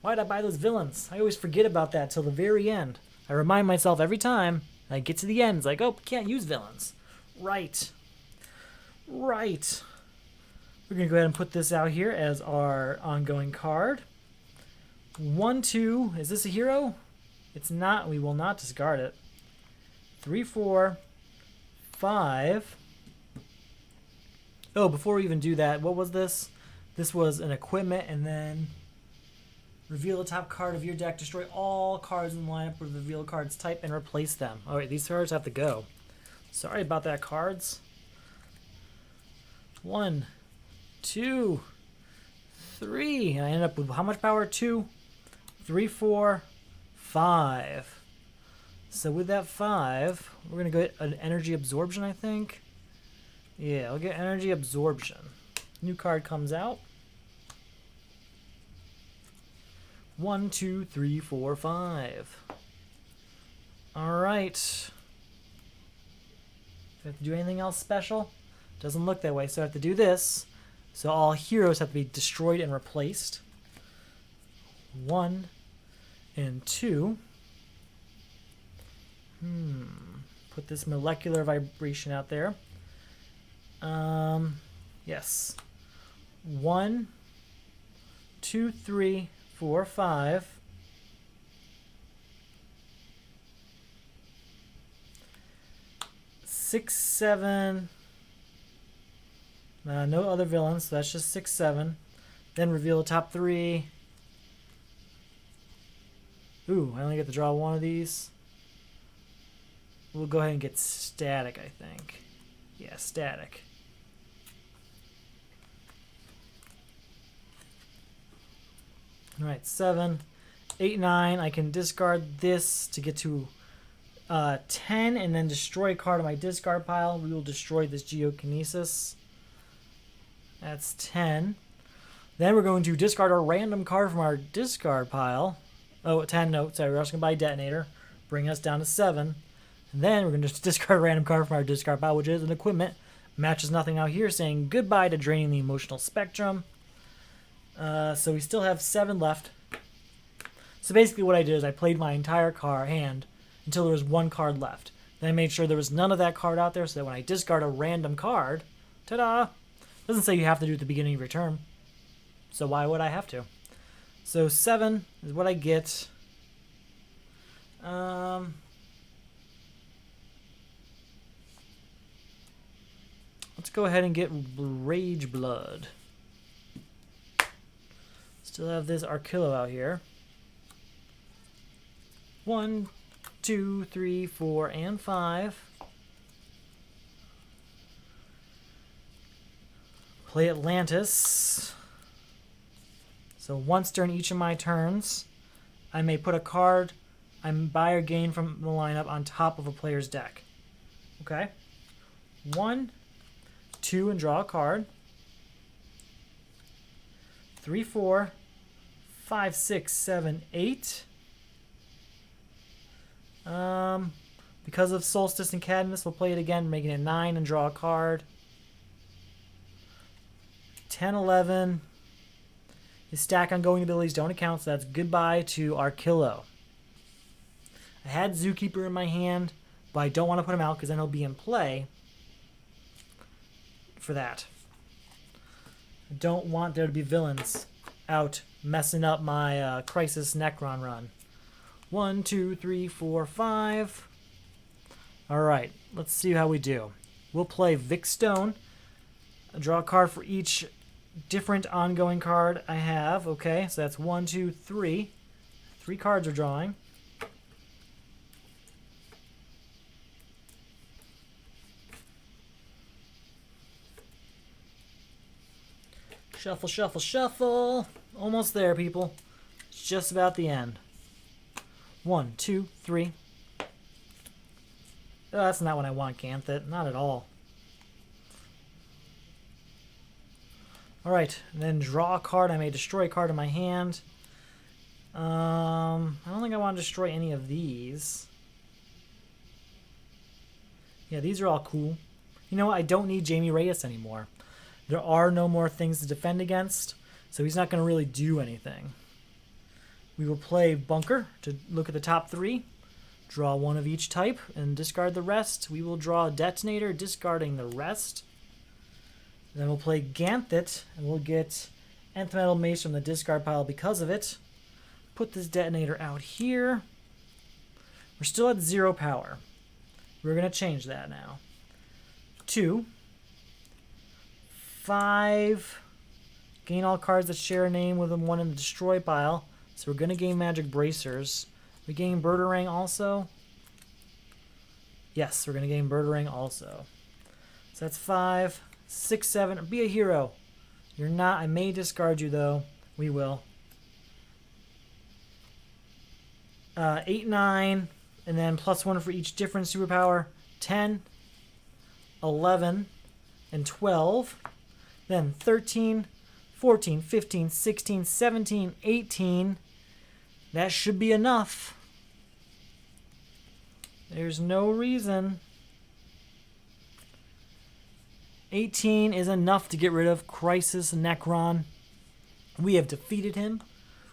Why'd I buy those villains? I always forget about that till the very end. I remind myself every time I get to the end. It's like, oh, can't use villains. Right. Right. We're going to go ahead and put this out here as our ongoing card. 1, 2. Is this a hero? It's not. We will not discard it. 3, 4, 5. Oh, before we even do that, what was this? This was an equipment, and then reveal the top card of your deck. Destroy all cards in the lineup with the reveal card's type and replace them. All right, these cards have to go. Sorry about that, cards. 1, 2, 3. And I end up with how much power? 2, 3, 4, 5. So with that 5, we're going to get an energy absorption, I think. Yeah, I'll get energy absorption. New card comes out. 1, 2, 3, 4, 5. Alright. Do I have to do anything else special? Doesn't look that way, so I have to do this. So all heroes have to be destroyed and replaced. 1 and 2. Put this molecular vibration out there. Yes. 1, 2, 3, 4, 5. 6, 7. No other villains, so that's just 6, 7. Then reveal the top 3. Ooh, I only get to draw one of these. We'll go ahead and get static, I think. Yeah, static. Alright, 7, 8, 9. I can discard this to get to 10 and then destroy a card on my discard pile. We will destroy this Geokinesis. That's 10. Then we're going to discard a random card from our discard pile. Oh, 10, no, sorry, we're also going to buy a detonator. Bring us down to 7. And then we're going to discard a random card from our discard pile, which is an equipment. Matches nothing out here, saying goodbye to draining the emotional spectrum. So we still have 7 left. So basically what I did is I played my entire hand until there was 1 card left. Then I made sure there was none of that card out there so that when I discard a random card, ta-da! Doesn't say you have to do it at the beginning of your turn. So why would I have to? So 7 is what I get. Let's go ahead and get Rage Blood. Still have this Arquillo out here. 1, 2, 3, 4, and 5. Play Atlantis. So once during each of my turns, I may put a card I buy or gain from the lineup on top of a player's deck. Okay? 1, 2, and draw a card. 3, 4, 5, 6, 7, 8. Because of Solstice and Cadmus, we'll play it again, making it 9 and draw a card. 10, 11. His stack ongoing abilities don't account, so that's goodbye to Arquillo. I had Zookeeper in my hand, but I don't want to put him out because then he'll be in play for that. I don't want there to be villains out messing up my Crisis Necron run. 1, 2, 3, 4, 5. Alright, let's see how we do. We'll play Vic Stone. I'll draw a card for each different ongoing card I have. Okay, so that's 1, 2, 3. 3 cards are drawing. Shuffle, shuffle, shuffle. Almost there, people. It's just about the end. 1, 2, 3. Oh, that's not what I want, Ganthet. Not at all. Alright, then draw a card. I may destroy a card in my hand. I don't think I want to destroy any of these. Yeah, these are all cool. You know what? I don't need Jamie Reyes anymore. There are no more things to defend against, so he's not going to really do anything. We will play Bunker to look at the top 3. Draw 1 of each type and discard the rest. We will draw a Detonator, discarding the rest. Then we'll play Ganthet, and we'll get Nth Metal Mace from the discard pile because of it. Put this Detonator out here. We're still at 0 power. We're going to change that now. 2. 5. Gain all cards that share a name with them, 1 in the destroy pile. So we're going to gain Magic Bracers. We gain Birdarang also. Yes, we're going to gain Birdarang also. So that's 5, 6, 7. Be a hero. You're not. I may discard you, though. We will. 8, 9, and then +1 for each different superpower. 10, 11, and 12. Then 13, 14, 15, 16, 17, 18. That should be enough. There's no reason. 18 is enough to get rid of Crisis Necron. We have defeated him.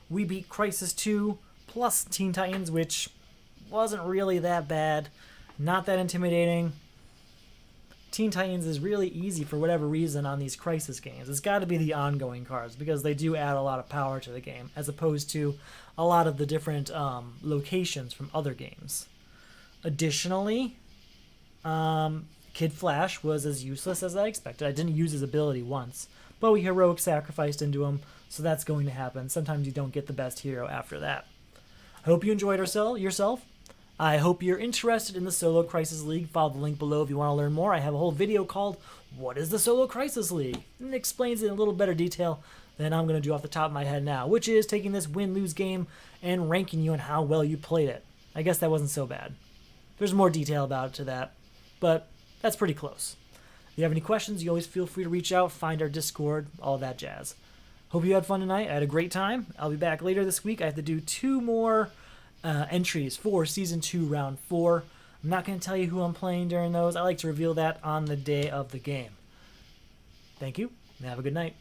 We beat Crisis 2 plus Teen Titans, which wasn't really that bad. Not that intimidating. Teen Titans is really easy for whatever reason on these Crisis games. It's got to be the ongoing cards because they do add a lot of power to the game as opposed to a lot of the different locations from other games. Additionally, Kid Flash was as useless as I expected. I didn't use his ability once, but we heroic sacrificed into him, so that's going to happen. Sometimes you don't get the best hero after that. I hope you enjoyed yourself. I hope you're interested in the Solo Crisis League. Follow the link below if you want to learn more. I have a whole video called What is the Solo Crisis League? And it explains it in a little better detail than I'm going to do off the top of my head now, which is taking this win-lose game and ranking you on how well you played it. I guess that wasn't so bad. There's more detail about it to that, but that's pretty close. If you have any questions, you always feel free to reach out, find our Discord, all that jazz. Hope you had fun tonight. I had a great time. I'll be back later this week. I have to do 2 more entries for Season 2, Round 4. I'm not going to tell you who I'm playing during those. I like to reveal that on the day of the game. Thank you, and have a good night.